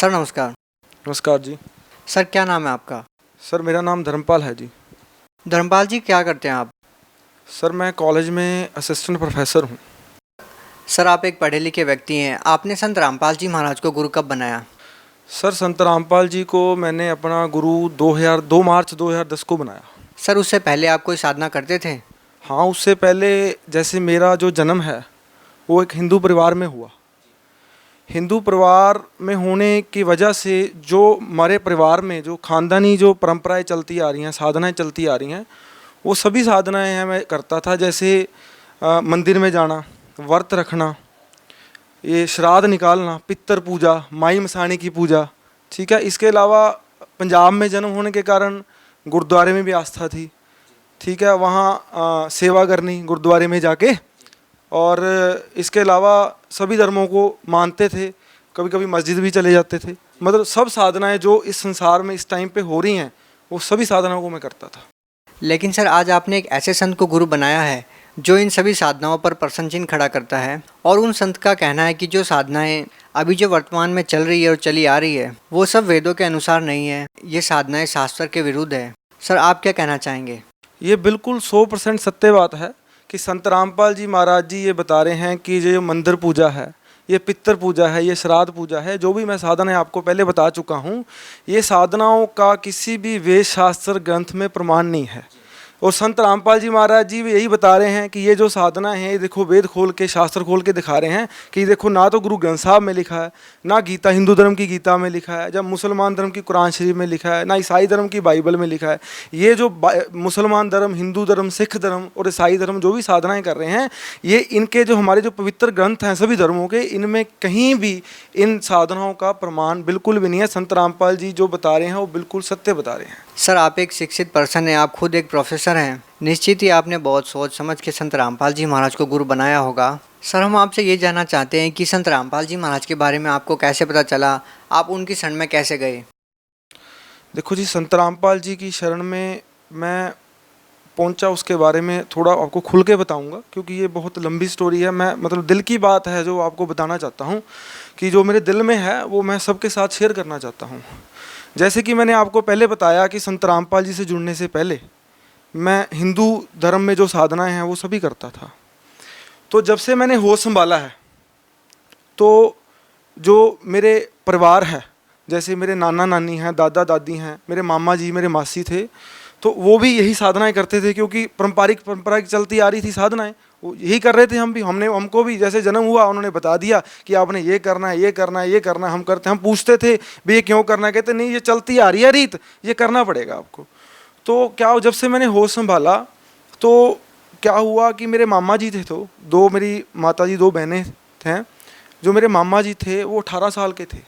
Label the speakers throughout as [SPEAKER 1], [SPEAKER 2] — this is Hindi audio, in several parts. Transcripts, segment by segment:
[SPEAKER 1] सर नमस्कार।
[SPEAKER 2] नमस्कार जी।
[SPEAKER 1] सर क्या नाम है आपका?
[SPEAKER 2] सर मेरा नाम धर्मपाल है जी।
[SPEAKER 1] धर्मपाल जी क्या करते हैं आप?
[SPEAKER 2] सर मैं कॉलेज में असिस्टेंट प्रोफेसर हूँ।
[SPEAKER 1] सर आप एक पढ़े लिखे व्यक्ति हैं, आपने संत रामपाल जी महाराज को गुरु कब बनाया?
[SPEAKER 2] सर संत रामपाल जी को मैंने अपना गुरु 2 मार्च 2010 को बनाया।
[SPEAKER 1] सर उससे पहले आप कोई साधना करते थे?
[SPEAKER 2] हाँ, उससे पहले जैसे मेरा जो जन्म है वो एक हिंदू परिवार में हुआ। हिंदू परिवार में होने की वजह से जो हमारे परिवार में जो ख़ानदानी जो परंपराएं चलती आ रही हैं, साधनाएं चलती आ रही हैं, वो सभी साधनाएं हैं मैं करता था। जैसे मंदिर में जाना, व्रत रखना, ये श्राद्ध निकालना, पितर पूजा, माई मसाणी की पूजा, ठीक है। इसके अलावा पंजाब में जन्म होने के कारण गुरुद्वारे में भी आस्था थी, ठीक है। वहाँ सेवा करनी गुरुद्वारे में जाके, और इसके अलावा सभी धर्मों को मानते थे, कभी कभी मस्जिद भी चले जाते थे। मतलब सब साधनाएं जो इस संसार में इस टाइम पे हो रही हैं वो सभी साधनाओं को मैं करता था।
[SPEAKER 1] लेकिन सर आज आपने एक ऐसे संत को गुरु बनाया है जो इन सभी साधनाओं पर प्रश्न चिन्ह खड़ा करता है, और उन संत का कहना है कि जो साधनाएं अभी जो वर्तमान में चल रही है और चली आ रही है वो सब वेदों के अनुसार नहीं है, ये साधनाएं शास्त्र के विरुद्ध है। सर आप क्या कहना चाहेंगे?
[SPEAKER 2] ये बिल्कुल 100% सत्य बात है कि संत रामपाल जी महाराज जी ये बता रहे हैं कि ये मंदिर पूजा है, ये पितर पूजा है, ये श्राद्ध पूजा है, जो भी मैं साधना आपको पहले बता चुका हूँ, ये साधनाओं का किसी भी वेद शास्त्र ग्रंथ में प्रमाण नहीं है। और संत रामपाल जी महाराज जी भी यही बता रहे हैं कि ये जो साधना है, ये देखो वेद खोल के, शास्त्र खोल के दिखा रहे हैं कि देखो ना तो गुरु ग्रंथ साहब में लिखा है, ना गीता हिंदू धर्म की गीता में लिखा है, जब मुसलमान धर्म की कुरान शरीफ में लिखा है, ना ईसाई धर्म की बाइबल में लिखा है। ये जो मुसलमान धर्म, हिंदू धर्म, सिख धर्म और ईसाई धर्म जो भी साधनाएं कर रहे हैं, ये इनके जो हमारे जो पवित्र ग्रंथ हैं सभी धर्मों के, इनमें कहीं भी इन साधनाओं का प्रमाण बिल्कुल भी नहीं है। संत रामपाल जी जो बता रहे हैं वो बिल्कुल सत्य बता रहे हैं।
[SPEAKER 1] सर आप एक शिक्षित पर्सन हैं, आप खुद एक प्रोफेसर हैं, निश्चित ही आपने बहुत सोच समझ के संत रामपाल जी महाराज को गुरु बनाया होगा। सर हम आपसे ये जानना चाहते हैं कि संत रामपाल जी महाराज के बारे में आपको कैसे पता चला, आप उनकी शरण में कैसे गए?
[SPEAKER 2] देखो जी, संत रामपाल जी की शरण में मैं पहुंचा, उसके बारे में थोड़ा आपको खुल के बताऊंगा क्योंकि ये बहुत लंबी स्टोरी है। मैं मतलब दिल की बात है जो आपको बताना चाहता हूँ, कि जो मेरे दिल में है वो मैं सबके साथ शेयर करना चाहता हूँ। जैसे कि मैंने आपको पहले बताया कि संत रामपाल जी से जुड़ने से पहले मैं हिंदू धर्म में जो साधनाएं हैं वो सभी करता था। तो जब से मैंने होश संभाला है, तो जो मेरे परिवार है, जैसे मेरे नाना नानी हैं, दादा दादी हैं, मेरे मामा जी, मेरे मासी थे, तो वो भी यही साधनाएं करते थे क्योंकि परंपरा चलती आ रही थी साधनाएं, वो यही कर रहे थे। हमको भी जैसे जन्म हुआ उन्होंने बता दिया कि आपने ये करना है, ये करना है, ये करना है, हम करते। हम पूछते थे भाई ये क्यों करना है, कहते नहीं ये चलती आ रही है रीत, ये करना पड़ेगा आपको। तो क्या जब से मैंने होश संभाला तो क्या हुआ कि मेरे मामा जी थे, तो दो मेरी माता जी, 2 बहनें थे। जो मेरे मामा जी थे वो 18 साल के थे।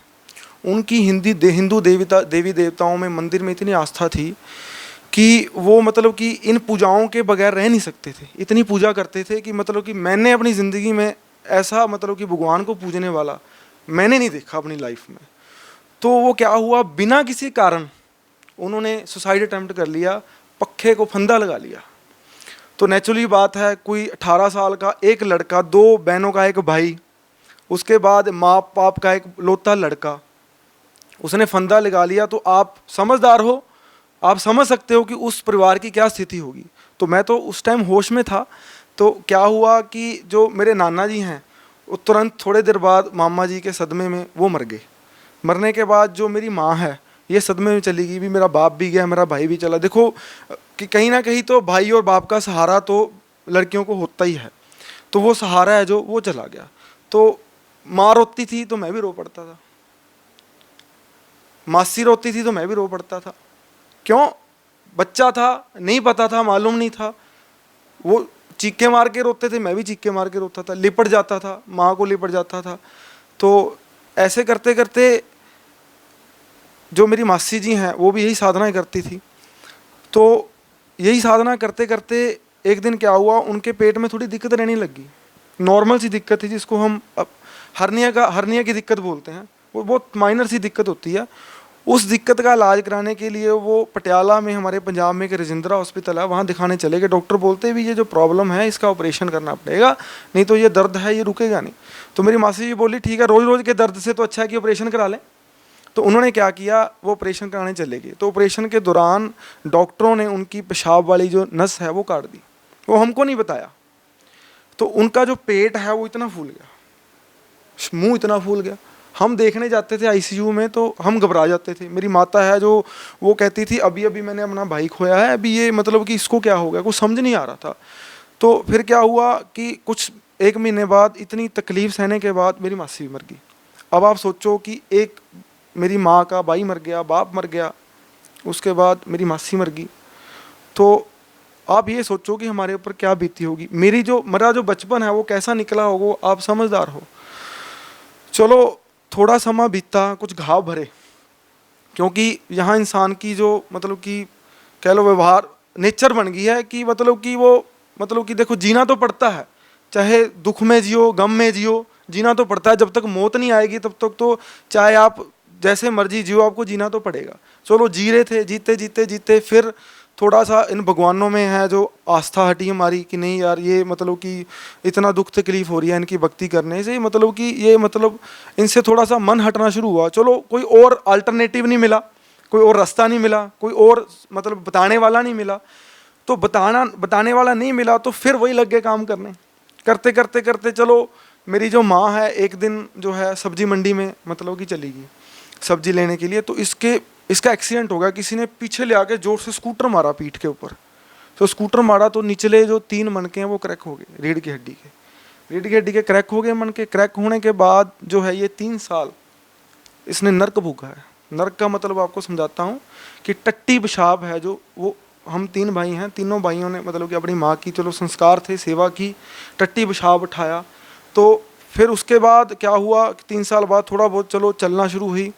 [SPEAKER 2] उनकी हिंदू देवी देवताओं में, मंदिर में इतनी आस्था थी कि वो मतलब कि इन पूजाओं के बगैर रह नहीं सकते थे। इतनी पूजा करते थे कि मतलब कि मैंने अपनी ज़िंदगी में ऐसा मतलब कि भगवान को पूजने वाला मैंने नहीं देखा अपनी लाइफ में। तो वो क्या हुआ, बिना किसी कारण उन्होंने सुसाइड अटेम्प्ट कर लिया, पक्खे को फंदा लगा लिया। तो नेचुरली बात है, कोई 18 साल का एक लड़का, 2 बहनों का एक भाई, उसके बाद माँ बाप का एक लौता लड़का, उसने फंदा लगा लिया। तो आप समझदार हो, आप समझ सकते हो कि उस परिवार की क्या स्थिति होगी। तो मैं तो उस टाइम होश में था। तो क्या हुआ कि जो मेरे नाना जी हैं वो तुरंत थोड़े देर बाद मामा जी के सदमे में वो मर गए। मरने के बाद जो मेरी माँ है ये सदमे में चली गई, भी मेरा बाप भी गया, मेरा भाई भी चला। देखो कि कहीं ना कहीं तो भाई और बाप का सहारा तो लड़कियों को होता ही है, तो वो सहारा है जो वो चला गया। तो माँ रोती थी तो मैं भी रो पड़ता था, मासी रोती थी तो मैं भी रो पड़ता था। क्यों? बच्चा था, नहीं पता था, मालूम नहीं था। वो चीखे मार के रोते थे, मैं भी चीखे मार के रोता था, लिपट जाता था, माँ को लिपट जाता था। तो ऐसे करते करते जो मेरी मासी जी हैं वो भी यही साधनाएं करती थी। तो यही साधना करते करते एक दिन क्या हुआ, उनके पेट में थोड़ी दिक्कत रहने लगी। नॉर्मल सी दिक्कत थी जिसको हम हर्निया की दिक्कत बोलते हैं, वो बहुत माइनर सी दिक्कत होती है। उस दिक्कत का इलाज कराने के लिए वो पटियाला में, हमारे पंजाब में एक रजिंद्रा हॉस्पिटल है, वहाँ दिखाने चले गए। डॉक्टर बोलते भी ये जो प्रॉब्लम है इसका ऑपरेशन करना पड़ेगा, नहीं तो ये दर्द है ये रुकेगा नहीं। तो मेरी मासी जी बोली ठीक है, रोज़ रोज़ के दर्द से तो अच्छा है कि ऑपरेशन करा लें। तो उन्होंने क्या किया, वो ऑपरेशन कराने चले गए। तो ऑपरेशन के दौरान डॉक्टरों ने उनकी पेशाब वाली जो नस है वो काट दी, वो हमको नहीं बताया। तो उनका जो पेट है वो इतना फूल गया, मुंह इतना फूल गया। हम देखने जाते थे आईसीयू में तो हम घबरा जाते थे। मेरी माता है जो, वो कहती थी अभी अभी मैंने अपना भाई खोया है, अभी ये मतलब कि इसको क्या हो गया, कुछ समझ नहीं आ रहा था। तो फिर क्या हुआ कि कुछ 1 महीने बाद इतनी तकलीफ सहने के बाद मेरी मासी भी मर गई। अब आप सोचो कि एक मेरी माँ का भाई मर गया, बाप मर गया, उसके बाद मेरी मासी मर गई। तो आप ये सोचो कि हमारे ऊपर क्या बीती होगी। मेरा जो बचपन है वो कैसा निकला होगा, आप समझदार हो। चलो थोड़ा समय बीता, कुछ घाव भरे, क्योंकि यहाँ इंसान की जो मतलब कि कह लो व्यवहार नेचर बन गई है कि मतलब कि वो मतलब कि देखो जीना तो पड़ता है, चाहे दुख में जियो गम में जियो, जीना तो पड़ता है। जब तक मौत नहीं आएगी तब तक तो चाहे आप जैसे मर्जी जियो, आपको जीना तो पड़ेगा। चलो जी रहे थे, जीते जीते जीते फिर थोड़ा सा इन भगवानों में है जो आस्था हटी हमारी कि नहीं यार ये मतलब कि इतना दुख तकलीफ हो रही है इनकी भक्ति करने से, मतलब कि ये मतलब इनसे थोड़ा सा मन हटना शुरू हुआ। चलो कोई और अल्टरनेटिव नहीं मिला, कोई और रास्ता नहीं मिला, कोई और मतलब बताने वाला नहीं मिला। तो बताने वाला नहीं मिला तो फिर वही लग गए काम करने। करते करते करते चलो मेरी जो माँ है एक दिन जो है सब्जी मंडी में मतलब कि चली गई सब्जी लेने के लिए। तो इसका एक्सीडेंट हो गया, किसी ने पीछे ले आके जोर से स्कूटर मारा पीठ के ऊपर। तो स्कूटर मारा तो निचले जो 3 मनके हैं वो क्रैक हो गए, रीढ़ की हड्डी के क्रैक हो गए। मन के क्रैक होने के बाद जो है ये 3 साल इसने नर्क भोगा है। नर्क का मतलब आपको समझाता हूँ कि टट्टी पेशाब है जो, वो हम 3 भाई हैं, तीनों भाइयों ने मतलब कि अपनी माँ की चलो संस्कार थे, सेवा की, टट्टी पेशाब उठाया। तो फिर उसके बाद क्या हुआ, 3 साल बाद थोड़ा बहुत चलो चलना शुरू हुई।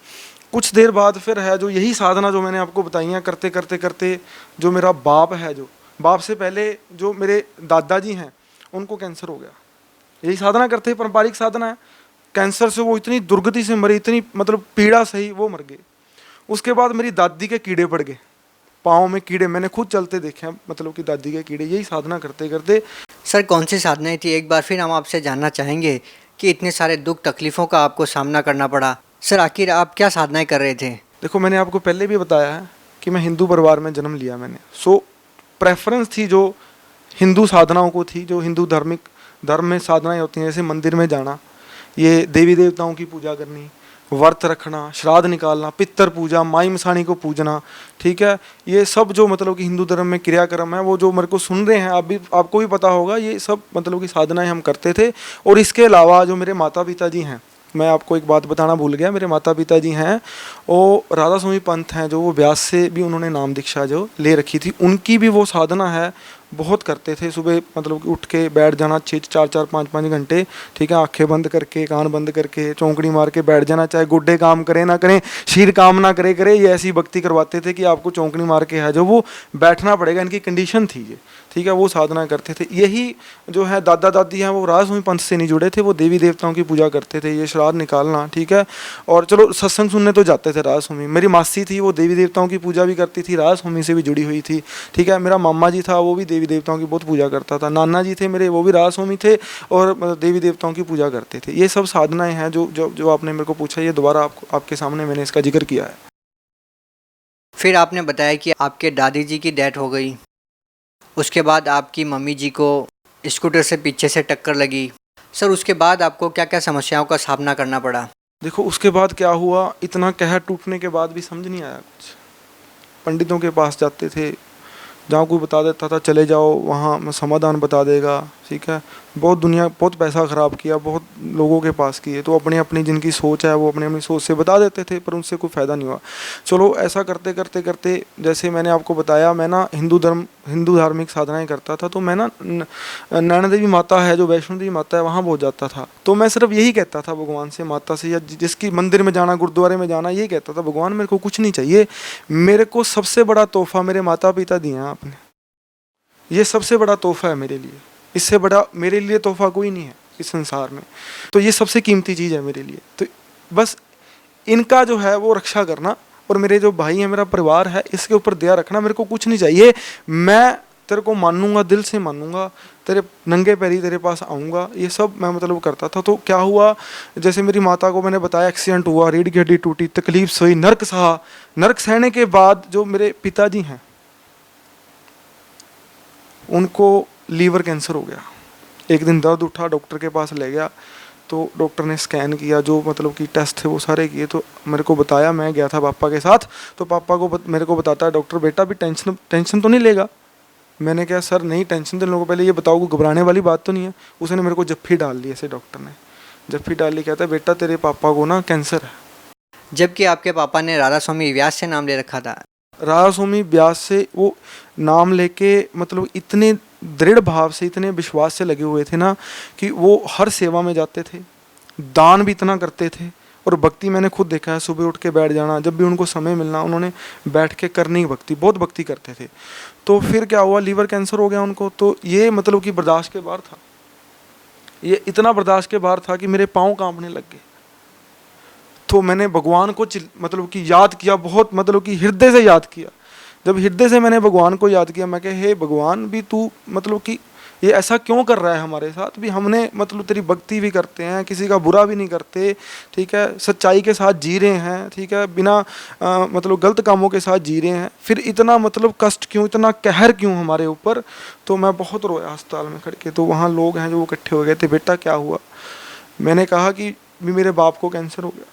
[SPEAKER 2] कुछ देर बाद फिर है जो यही साधना जो मैंने आपको बताई हैं, करते करते करते जो मेरा बाप है, जो बाप से पहले जो मेरे दादाजी हैं उनको कैंसर हो गया। यही साधना करते, पारंपरिक साधना है। कैंसर से वो इतनी दुर्गति से मरे, इतनी मतलब पीड़ा सही, वो मर गए। उसके बाद मेरी दादी के कीड़े पड़ गए, पाँव में कीड़े, मैंने खुद चलते देखे हैं मतलब कि दादी के कीड़े। यही साधना करते करते।
[SPEAKER 1] सर कौन सी साधनाएं थी, एक बार फिर हम आपसे जानना चाहेंगे कि इतने सारे दुख तकलीफ़ों का आपको सामना करना पड़ा। सर आखिर आप क्या साधनाएं कर रहे थे?
[SPEAKER 2] देखो मैंने आपको पहले भी बताया है कि मैं हिंदू परिवार में जन्म लिया मैंने। सो प्रेफरेंस थी जो हिंदू साधनाओं को थी, जो हिंदू धर्म में साधनाएं होती हैं, जैसे मंदिर में जाना, ये देवी देवताओं की पूजा करनी, व्रत रखना, श्राद्ध निकालना, पितर पूजा, माई मसाणी को पूजना, ठीक है। ये सब जो मतलब कि हिंदू धर्म में क्रियाक्रम है, वो जो मेरे को सुन रहे हैं आपको भी पता होगा, ये सब मतलब कि साधनाएं हम करते थे। और इसके अलावा जो मेरे माता पिता जी हैं, मैं आपको एक बात बताना भूल गया, मेरे माता पिता जी हैं वो राधा स्वामी पंथ हैं, जो वो व्यास से भी उन्होंने नाम दीक्षा जो ले रखी थी, उनकी भी वो साधना है, बहुत करते थे। सुबह मतलब कि उठ के बैठ जाना 4-4 5-5 घंटे, ठीक है, आंखें बंद करके, कान बंद करके, चौंकड़ी मार के बैठ जाना, चाहे गुड्डे काम करें ना करें, शीर काम ना करे, ये ऐसी भक्ति करवाते थे कि आपको चौंकड़ी मार के है जो वो बैठना पड़ेगा, इनकी कंडीशन थी ये, ठीक है। वो साधना करते थे। यही जो है दादा दादी हैं वो राजभूमि पंथ से नहीं जुड़े थे, वो देवी देवताओं की पूजा करते थे, ये श्राद्ध निकालना, ठीक है। और चलो सत्संग सुनने तो जाते थे राजभूमि। मेरी मासी थी वो देवी देवताओं की पूजा भी करती थी, राजभूमि से भी जुड़ी हुई थी, ठीक है। मेरा मामा जी था वो भी देवी देवताओं की बहुत पूजा करता था। नाना जी थे मेरे, वो भी राजभूमि थे और देवी देवताओं की पूजा करते थे। ये सब साधनाएं हैं जो आपने मेरे को पूछा, ये दोबारा आपके सामने मैंने इसका जिक्र किया है।
[SPEAKER 1] फिर आपने बताया कि आपके दादी जी की डेथ हो गई, उसके बाद आपकी मम्मी जी को स्कूटर से पीछे से टक्कर लगी। सर उसके बाद आपको क्या क्या समस्याओं का सामना करना पड़ा?
[SPEAKER 2] देखो उसके बाद क्या हुआ, इतना कहर टूटने के बाद भी समझ नहीं आया कुछ। पंडितों के पास जाते थे, जहाँ कोई बता देता था चले जाओ वहाँ समाधान बता देगा, ठीक है। बहुत पैसा ख़राब किया, बहुत लोगों के पास किए, तो अपनी जिनकी सोच है वो अपनी सोच से बता देते थे, पर उनसे कोई फ़ायदा नहीं हुआ। चलो ऐसा करते करते करते, जैसे मैंने आपको बताया, मैं ना हिंदू धार्मिक साधनाएं करता था। तो मैं ना नैना देवी माता है जो वैष्णो देवी माता है, वहाँ बहुत जाता था। तो मैं सिर्फ यही कहता था भगवान से, माता से, या जिसकी मंदिर में जाना, गुरुद्वारे में जाना, यही कहता था, भगवान मेरे को कुछ नहीं चाहिए, मेरे को सबसे बड़ा तोहफा मेरे माता पिता दिए हैं आपने, ये सबसे बड़ा तोहफा है मेरे लिए, इससे बड़ा मेरे लिए तोहफा कोई नहीं है इस संसार में। तो ये सबसे कीमती चीज़ है मेरे लिए। तो बस इनका जो है वो रक्षा करना, और मेरे जो भाई हैं, मेरा परिवार है, इसके ऊपर दया रखना, मेरे को कुछ नहीं चाहिए। मैं तेरे को मानूंगा, दिल से मानूंगा, तेरे नंगे पैरी तेरे पास आऊँगा, ये सब मैं मतलब करता था। तो क्या हुआ, जैसे मेरी माता को मैंने बताया एक्सीडेंट हुआ, रीढ़ की हड्डी टूटी, तकलीफ सही, नर्क सहा। नर्क सहने के बाद जो मेरे पिताजी हैं उनको लीवर कैंसर हो गया। एक दिन दर्द उठा, डॉक्टर के पास ले गया, तो डॉक्टर ने स्कैन किया, जो मतलब कि टेस्ट थे वो सारे किए, तो मेरे को बताया, मैं गया था पापा के साथ, तो पापा को मेरे को बताता है डॉक्टर, बेटा भी टेंशन तो नहीं लेगा। मैंने कहा सर नहीं टेंशन तो लोगों, पहले ये बताओ कोई घबराने वाली बात तो नहीं है। उसने मेरे को जफ्फी डाल ली, ऐसे डॉक्टर ने जफ्फी डाल ली, कहता है बेटा तेरे पापा को ना कैंसर है।
[SPEAKER 1] जबकि आपके पापा ने राधा स्वामी व्यास से नाम ले रखा था।
[SPEAKER 2] राधा स्वामी व्यास से वो नाम लेके मतलब इतने दृढ़ भाव से, इतने विश्वास से लगे हुए थे ना कि वो हर सेवा में जाते थे, दान भी इतना करते थे, और भक्ति मैंने खुद देखा है, सुबह उठ के बैठ जाना, जब भी उनको समय मिलना उन्होंने बैठ के करनी भक्ति, बहुत भक्ति करते थे। तो फिर क्या हुआ, लीवर कैंसर हो गया उनको, तो ये मतलब कि बर्दाश्त के बाहर था, ये इतना बर्दाश्त के बाहर था कि मेरे पाँव कांपने लग गए। तो मैंने भगवान को मतलब कि याद किया, बहुत मतलब कि हृदय से याद किया। जब हृदय से मैंने भगवान को याद किया, मैं कहे हे भगवान भी तू मतलब कि ये ऐसा क्यों कर रहा है हमारे साथ भी, हमने मतलब तेरी भक्ति भी करते हैं, किसी का बुरा भी नहीं करते, ठीक है, सच्चाई के साथ जी रहे हैं, ठीक है, बिना मतलब गलत कामों के साथ जी रहे हैं, फिर इतना मतलब कष्ट क्यों, इतना कहर क्यों हमारे ऊपर। तो मैं बहुत रोया अस्पताल में खड़ के। तो वहाँ लोग हैं जो वो इकट्ठे हो गए थे, बेटा क्या हुआ। मैंने कहा कि भी मेरे बाप को कैंसर हो गया।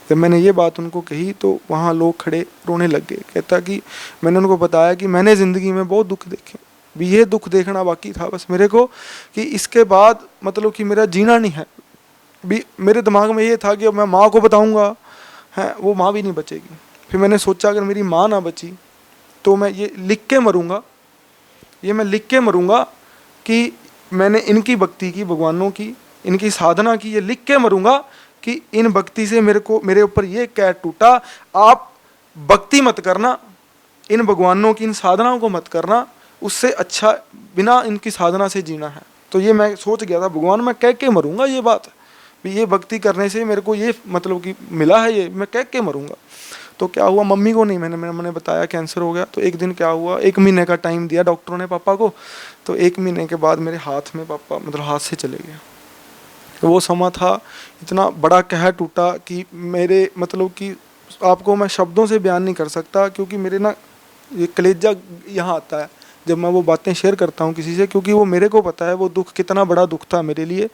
[SPEAKER 2] जब मैंने ये बात उनको कही तो वहाँ लोग खड़े रोने लग गए। कहता कि मैंने उनको बताया कि मैंने ज़िंदगी में बहुत दुख देखे, भी ये दुख देखना बाकी था बस मेरे को, कि इसके बाद मतलब कि मेरा जीना नहीं है। भी मेरे दिमाग में ये था कि अब मैं माँ को बताऊँगा है, वो माँ भी नहीं बचेगी। फिर मैंने सोचा अगर मेरी माँ ना बची तो मैं ये लिख के मरूँगा, ये मैं लिख के मरूँगा कि मैंने इनकी भक्ति की, भगवानों की, इनकी साधना की, ये लिख के मरूँगा कि इन भक्ति से मेरे ऊपर ये कैद टूटा। आप भक्ति मत करना, इन भगवानों की, इन साधनाओं को मत करना, उससे अच्छा बिना इनकी साधना से जीना है। तो ये मैं सोच गया था, भगवान मैं कह के मरूंगा ये बात, ये भक्ति करने से मेरे को ये मतलब कि मिला है, ये मैं कह के मरूंगा। तो क्या हुआ, मम्मी को नहीं, मैंने बताया कैंसर हो गया। तो एक दिन क्या हुआ, 1 महीने का टाइम दिया डॉक्टरों ने पापा को। तो 1 महीने के बाद मेरे हाथ में पापा मतलब हाथ से चले गए। वो समा था, इतना बड़ा कहर टूटा कि मेरे मतलब कि आपको मैं शब्दों से बयान नहीं कर सकता, क्योंकि मेरे ना ये कलेजा यहाँ आता है जब मैं वो बातें शेयर करता हूँ किसी से, क्योंकि वो मेरे को पता है वो दुख कितना बड़ा दुख था मेरे लिए।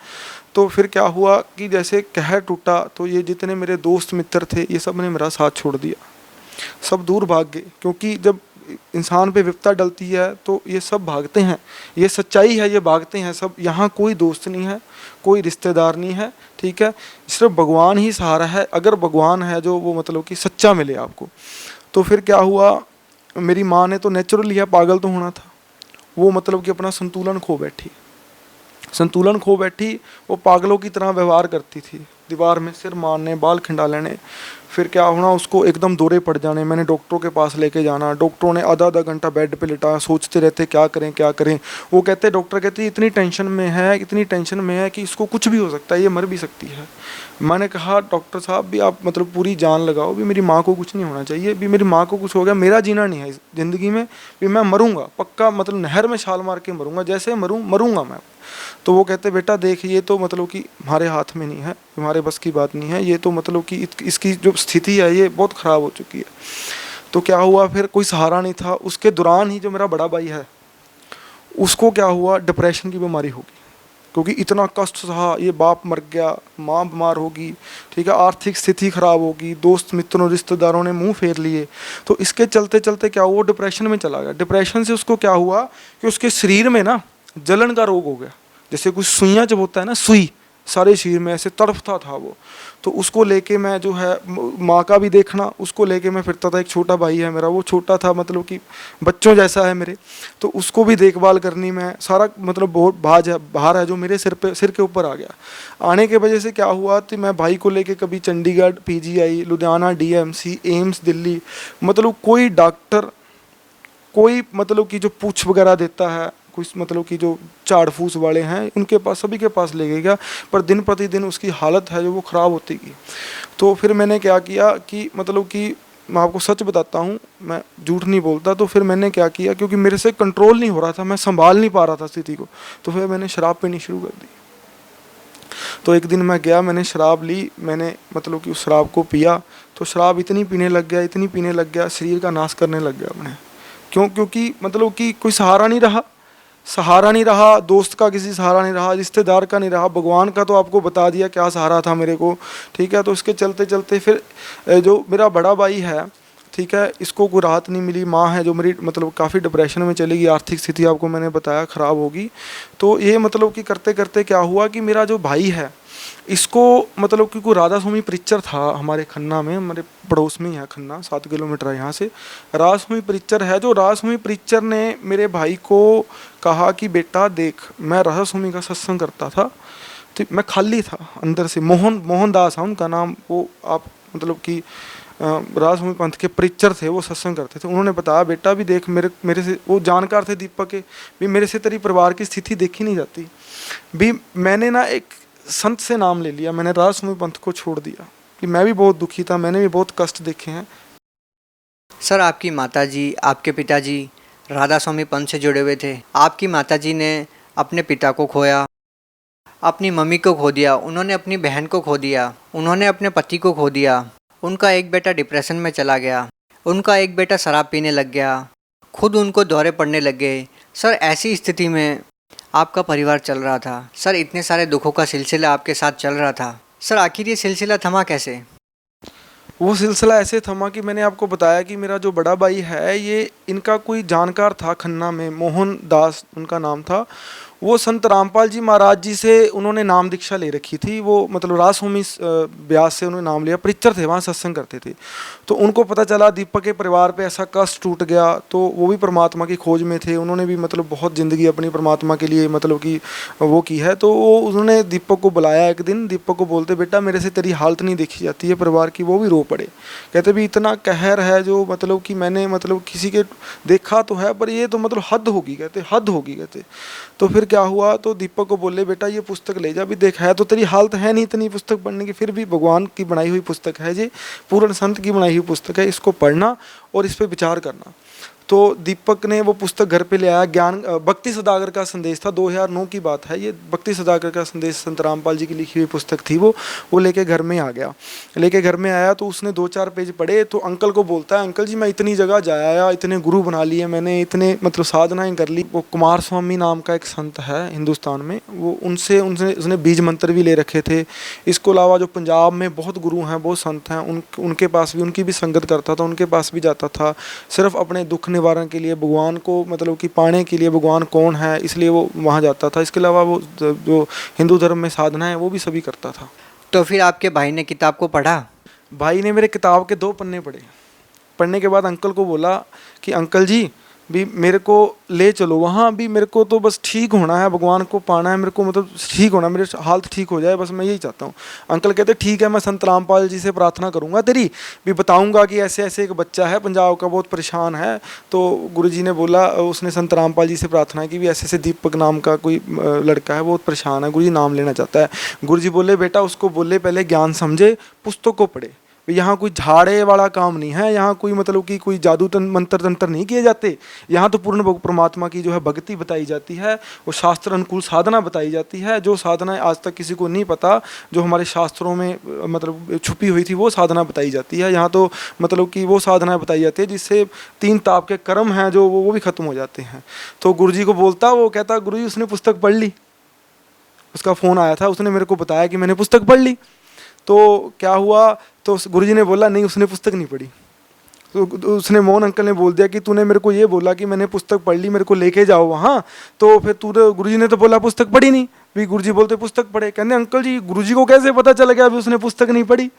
[SPEAKER 2] तो फिर क्या हुआ कि जैसे कहर टूटा तो ये जितने मेरे दोस्त मित्र थे ये सब ने मेरा साथ छोड़ दिया, सब दूर भाग गए। क्योंकि जब इंसान पे विपदा डलती है तो ये सब भागते हैं, ये सच्चाई है, ये भागते हैं सब। यहाँ कोई दोस्त नहीं है, कोई रिश्तेदार नहीं है, ठीक है, सिर्फ भगवान ही सहारा है। अगर भगवान है जो वो मतलब कि सच्चा मिले आपको। तो फिर क्या हुआ, मेरी माँ ने तो नेचुरली है, पागल तो होना था, वो मतलब कि अपना संतुलन खो बैठी, वो पागलों की तरह व्यवहार करती थी, दीवार में सिर मारने, बाल खिंडा लेने। फिर क्या होना, उसको एकदम दौरे पड़ जाने, मैंने डॉक्टरों के पास लेके जाना। डॉक्टरों ने आधा घंटा बेड पे लिटाया, सोचते रहते क्या करें। वो कहते, डॉक्टर कहते इतनी टेंशन में है कि इसको कुछ भी हो सकता है, ये मर भी सकती है। मैंने कहा डॉक्टर साहब भी आप मतलब पूरी जान लगाओ, भी मेरी माँ को कुछ नहीं होना चाहिए, भी मेरी माँ को कुछ हो गया मेरा जीना नहीं है इस ज़िंदगी में, भी मैं मरूंगा पक्का, मतलब नहर में छाल मार के मरूंगा, जैसे मरूंगा मैं। तो वो कहते बेटा देख, ये तो मतलब कि हमारे हाथ में नहीं है, हमारे बस की बात नहीं है, ये तो मतलब कि इसकी जो स्थिति है ये बहुत ख़राब हो चुकी है। तो क्या हुआ, फिर कोई सहारा नहीं था। उसके दौरान ही जो मेरा बड़ा भाई है उसको क्या हुआ, डिप्रेशन की बीमारी होगी, क्योंकि इतना कष्ट सहा, ये बाप मर गया, माँ बीमार होगी, ठीक है, आर्थिक स्थिति खराब होगी, दोस्त मित्रों रिश्तेदारों ने मुंह फेर लिए। तो इसके चलते चलते क्या हुआ, डिप्रेशन में चला गया। डिप्रेशन से उसको क्या हुआ कि उसके शरीर में ना जलन का रोग हो गया, जैसे कुछ सुइयाँ जब होता है ना, सुई सारे शरीर में ऐसे तड़फता था वो। तो उसको लेके मैं जो है माँ का भी देखना, उसको लेके मैं फिरता था। एक छोटा भाई है मेरा, वो छोटा था मतलब कि बच्चों जैसा है मेरे, तो उसको भी देखभाल करनी, मैं सारा मतलब बहुत भार है जो मेरे सिर के ऊपर आ गया। आने के वजह से क्या हुआ कि मैं भाई को लेके कभी Chandigarh PGI, Ludhiana DMC, AIIMS Delhi, मतलब कोई डॉक्टर, कोई मतलब कि जो पूछ वगैरह देता है, कुछ मतलब कि जो झाड़ फूस वाले हैं उनके पास, सभी के पास ले गया, पर दिन प्रतिदिन उसकी हालत है जो वो ख़राब होती गई। तो फिर मैंने क्या किया कि मतलब कि मैं आपको सच बताता हूँ, मैं झूठ नहीं बोलता। तो फिर मैंने क्या किया, क्योंकि मेरे से कंट्रोल नहीं हो रहा था, मैं संभाल नहीं पा रहा था स्थिति को, तो फिर मैंने शराब पीनी शुरू कर दी। तो एक दिन मैं गया, मैंने शराब ली, मैंने मतलब कि उस शराब को पिया। तो शराब इतनी पीने लग गया, इतनी पीने लग गया, शरीर का नाश करने लग गया अपने। क्यों? क्योंकि मतलब कि कोई सहारा नहीं रहा, सहारा नहीं रहा, दोस्त का किसी सहारा नहीं रहा, रिश्तेदार का नहीं रहा, भगवान का तो आपको बता दिया क्या सहारा था मेरे को, ठीक है। तो इसके चलते चलते फिर जो मेरा बड़ा भाई है, ठीक है, इसको कोई राहत नहीं मिली। माँ है जो मेरी मतलब काफ़ी डिप्रेशन में चली गई, आर्थिक स्थिति आपको मैंने बताया ख़राब होगी। तो ये मतलब कि करते करते क्या हुआ कि मेरा जो भाई है, इसको मतलब कि कोई राधा स्वामी प्रीचर था हमारे खन्ना में, हमारे पड़ोस में ही है खन्ना, 7 किलोमीटर है यहाँ से। राधा स्वामी प्रीचर है, जो राधा स्वामी प्रीचर ने मेरे भाई को कहा कि बेटा देख, मैं राधा स्वामी का सत्संग करता था, तो मैं खाली था अंदर से। मोहनदास है उनका नाम, वो आप मतलब कि राधा स्वामी पंथ के प्रीचर थे, वो सत्संग करते थे। उन्होंने बताया बेटा भी देख, मेरे से वो जानकार थे दीपक के, भी मेरे से तेरी परिवार की स्थिति देखी नहीं जाती भी। मैंने ना एक संत से नाम ले लिया, मैंने राधा स्वामी पंथ को छोड़ दिया कि मैं भी बहुत दुखी था, मैंने भी बहुत कष्ट देखे हैं।
[SPEAKER 1] सर, आपकी माताजी, आपके पिताजी राधा स्वामी पंथ से जुड़े हुए थे। आपकी माताजी ने अपने पिता को खोया, अपनी मम्मी को खो दिया, उन्होंने अपनी बहन को खो दिया, उन्होंने अपने पति को खो दिया, उनका एक बेटा डिप्रेशन में चला गया, उनका एक बेटा शराब पीने लग गया, खुद उनको दौरे पड़ने लग गए। सर, ऐसी स्थिति में आपका परिवार चल रहा था। सर, इतने सारे दुखों का सिलसिला आपके साथ चल रहा था। सर, आखिर ये सिलसिला थमा कैसे?
[SPEAKER 2] वो सिलसिला ऐसे थमा कि मैंने आपको बताया कि मेरा जो बड़ा भाई है, ये इनका कोई जानकार था खन्ना में, मोहन दास उनका नाम था। वो संत रामपाल जी महाराज जी से उन्होंने नाम दीक्षा ले रखी थी। वो मतलब राजस्वामी ब्यास से उन्होंने नाम लिया, प्रीचर थे, वहाँ सत्संग करते थे। तो उनको पता चला दीपक के परिवार पे ऐसा कष्ट टूट गया, तो वो भी परमात्मा की खोज में थे। उन्होंने भी मतलब बहुत ज़िंदगी अपनी परमात्मा के लिए मतलब कि वो की है। तो वो उन्होंने दीपक को बुलाया एक दिन, दीपक को बोलते बेटा मेरे से तेरी हालत नहीं देखी जाती है परिवार की। वो भी रो पड़े, कहते भी इतना कहर है जो मतलब कि मैंने मतलब किसी के देखा तो है, पर ये तो मतलब हद होगी, कहते हद होगी कहते। तो फिर क्या हुआ, तो दीपक को बोले बेटा ये पुस्तक ले जा, भी देख है तो तेरी हालत है नहीं इतनी पुस्तक पढ़ने की, फिर भी भगवान की बनाई हुई पुस्तक है ये, पूर्ण संत की बनाई हुई पुस्तक है, इसको पढ़ना और इस पर विचार करना। तो दीपक ने वो पुस्तक घर पे ले आया। ज्ञान भक्ति सदागर का संदेश था, 2009 की बात है ये। भक्ति सदागर का संदेश संत रामपाल जी की लिखी हुई पुस्तक थी। वो लेके घर में आ गया। लेके घर में आया तो उसने 2-4 पेज पढ़े, तो अंकल को बोलता है अंकल जी मैं इतनी जगह जाया, इतने गुरु बना लिए मैंने, इतने मतलब साधनाएं कर ली। वो कुमार स्वामी नाम का एक संत है हिंदुस्तान में, वो उनसे उसने बीज मंत्र भी ले रखे थे। इसको अलावा जो पंजाब में बहुत गुरु हैं, बहुत संत हैं, उनके पास भी, उनकी भी संगत करता था, उनके पास भी जाता था, सिर्फ अपने दुख निवारण के लिए, भगवान को मतलब कि पाने के लिए, भगवान कौन है इसलिए वो वहाँ जाता था। इसके अलावा वो जो हिंदू धर्म में साधना है वो भी सभी करता था।
[SPEAKER 1] तो फिर आपके भाई ने किताब को पढ़ा?
[SPEAKER 2] भाई ने मेरे किताब के 2 पन्ने पढ़े। पढ़ने के बाद अंकल को बोला कि अंकल जी भी मेरे को ले चलो वहाँ, भी मेरे को तो बस ठीक होना है, भगवान को पाना है मेरे को, मतलब ठीक होना, मेरे हालत ठीक हो जाए, बस मैं यही चाहता हूँ। अंकल कहते ठीक है, मैं संत रामपाल जी से प्रार्थना करूँगा तेरी, भी बताऊँगा कि ऐसे ऐसे एक बच्चा है पंजाब का, बहुत परेशान है। तो गुरुजी ने बोला, उसने संत रामपाल जी से प्रार्थना की भी ऐसे ऐसे दीपक नाम का कोई लड़का है, बहुत परेशान है, गुरुजी नाम लेना चाहता है। गुरुजी बोले बेटा उसको बोले पहले ज्ञान समझे, पुस्तक को पढ़े, यहाँ कोई झाड़े वाला काम नहीं है, यहाँ कोई मतलब कि कोई जादू मंत्र तंत्र नहीं किए जाते, यहाँ तो पूर्ण परमात्मा की जो है भक्ति बताई जाती है, वो शास्त्र अनुकूल साधना बताई जाती है, जो साधना आज तक किसी को नहीं पता, जो हमारे शास्त्रों में मतलब छुपी हुई थी वो साधना बताई जाती है। यहाँ तो मतलब कि वो साधना बताई जाती है जिससे 3 ताप के कर्म हैं जो वो भी खत्म हो जाते हैं। तो गुरुजी को बोलता, वो कहता गुरुजी उसने पुस्तक पढ़ ली, उसका फ़ोन आया था, उसने मेरे को बताया कि मैंने पुस्तक पढ़ ली। तो क्या हुआ, तो गुरुजी ने बोला नहीं उसने पुस्तक नहीं पढ़ी। तो उसने मोहन अंकल ने बोल दिया कि तूने मेरे को ये बोला कि मैंने पुस्तक पढ़ ली, मेरे को लेके जाओ वहाँ, तो फिर गुरुजी ने तो बोला पुस्तक पढ़ी नहीं। भी गुरुजी बोलते पुस्तक पढ़े, कहते अंकल जी गुरुजी को कैसे पता चल गया अभी उसने पुस्तक नहीं पढ़ी?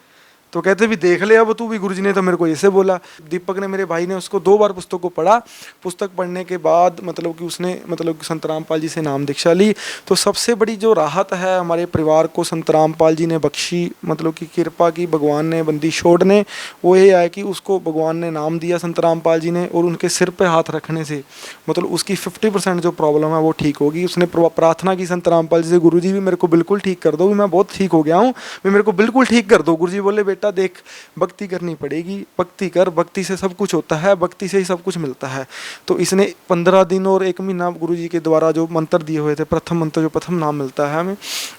[SPEAKER 2] तो कहते भी देख ले अब तू भी, गुरुजी ने तो मेरे को ऐसे बोला। दीपक ने, मेरे भाई ने उसको 2 बार पुस्तक को पढ़ा। पुस्तक पढ़ने के बाद मतलब कि उसने मतलब संत रामपाल जी से नाम दीक्षा ली। तो सबसे बड़ी जो राहत है हमारे परिवार को संत रामपाल जी ने बख्शी, मतलब कि कृपा की भगवान ने, बंदी छोड़ ने, वो ये है कि उसको भगवान ने नाम दिया संत रामपाल जी ने, और उनके सिर पे हाथ रखने से मतलब उसकी 50% जो प्रॉब्लम है वो ठीक होगी। उसने प्रार्थना की संत रामपाल जी से, गुरुजी भी मेरे को बिल्कुल ठीक कर दो, भी मैं बहुत ठीक हो गया हूँ, भी मेरे को बिल्कुल ठीक कर दो। गुरुजी बोले बेटा बेटा देख, भक्ति करनी पड़ेगी, भक्ति कर, भक्ति से सब कुछ होता है, भक्ति से ही सब कुछ मिलता है। तो इसने 15 दिन और 1 महीना गुरुजी के द्वारा जो मंत्र दिए हुए थे, प्रथम मंत्र जो प्रथम नाम मिलता है हमें,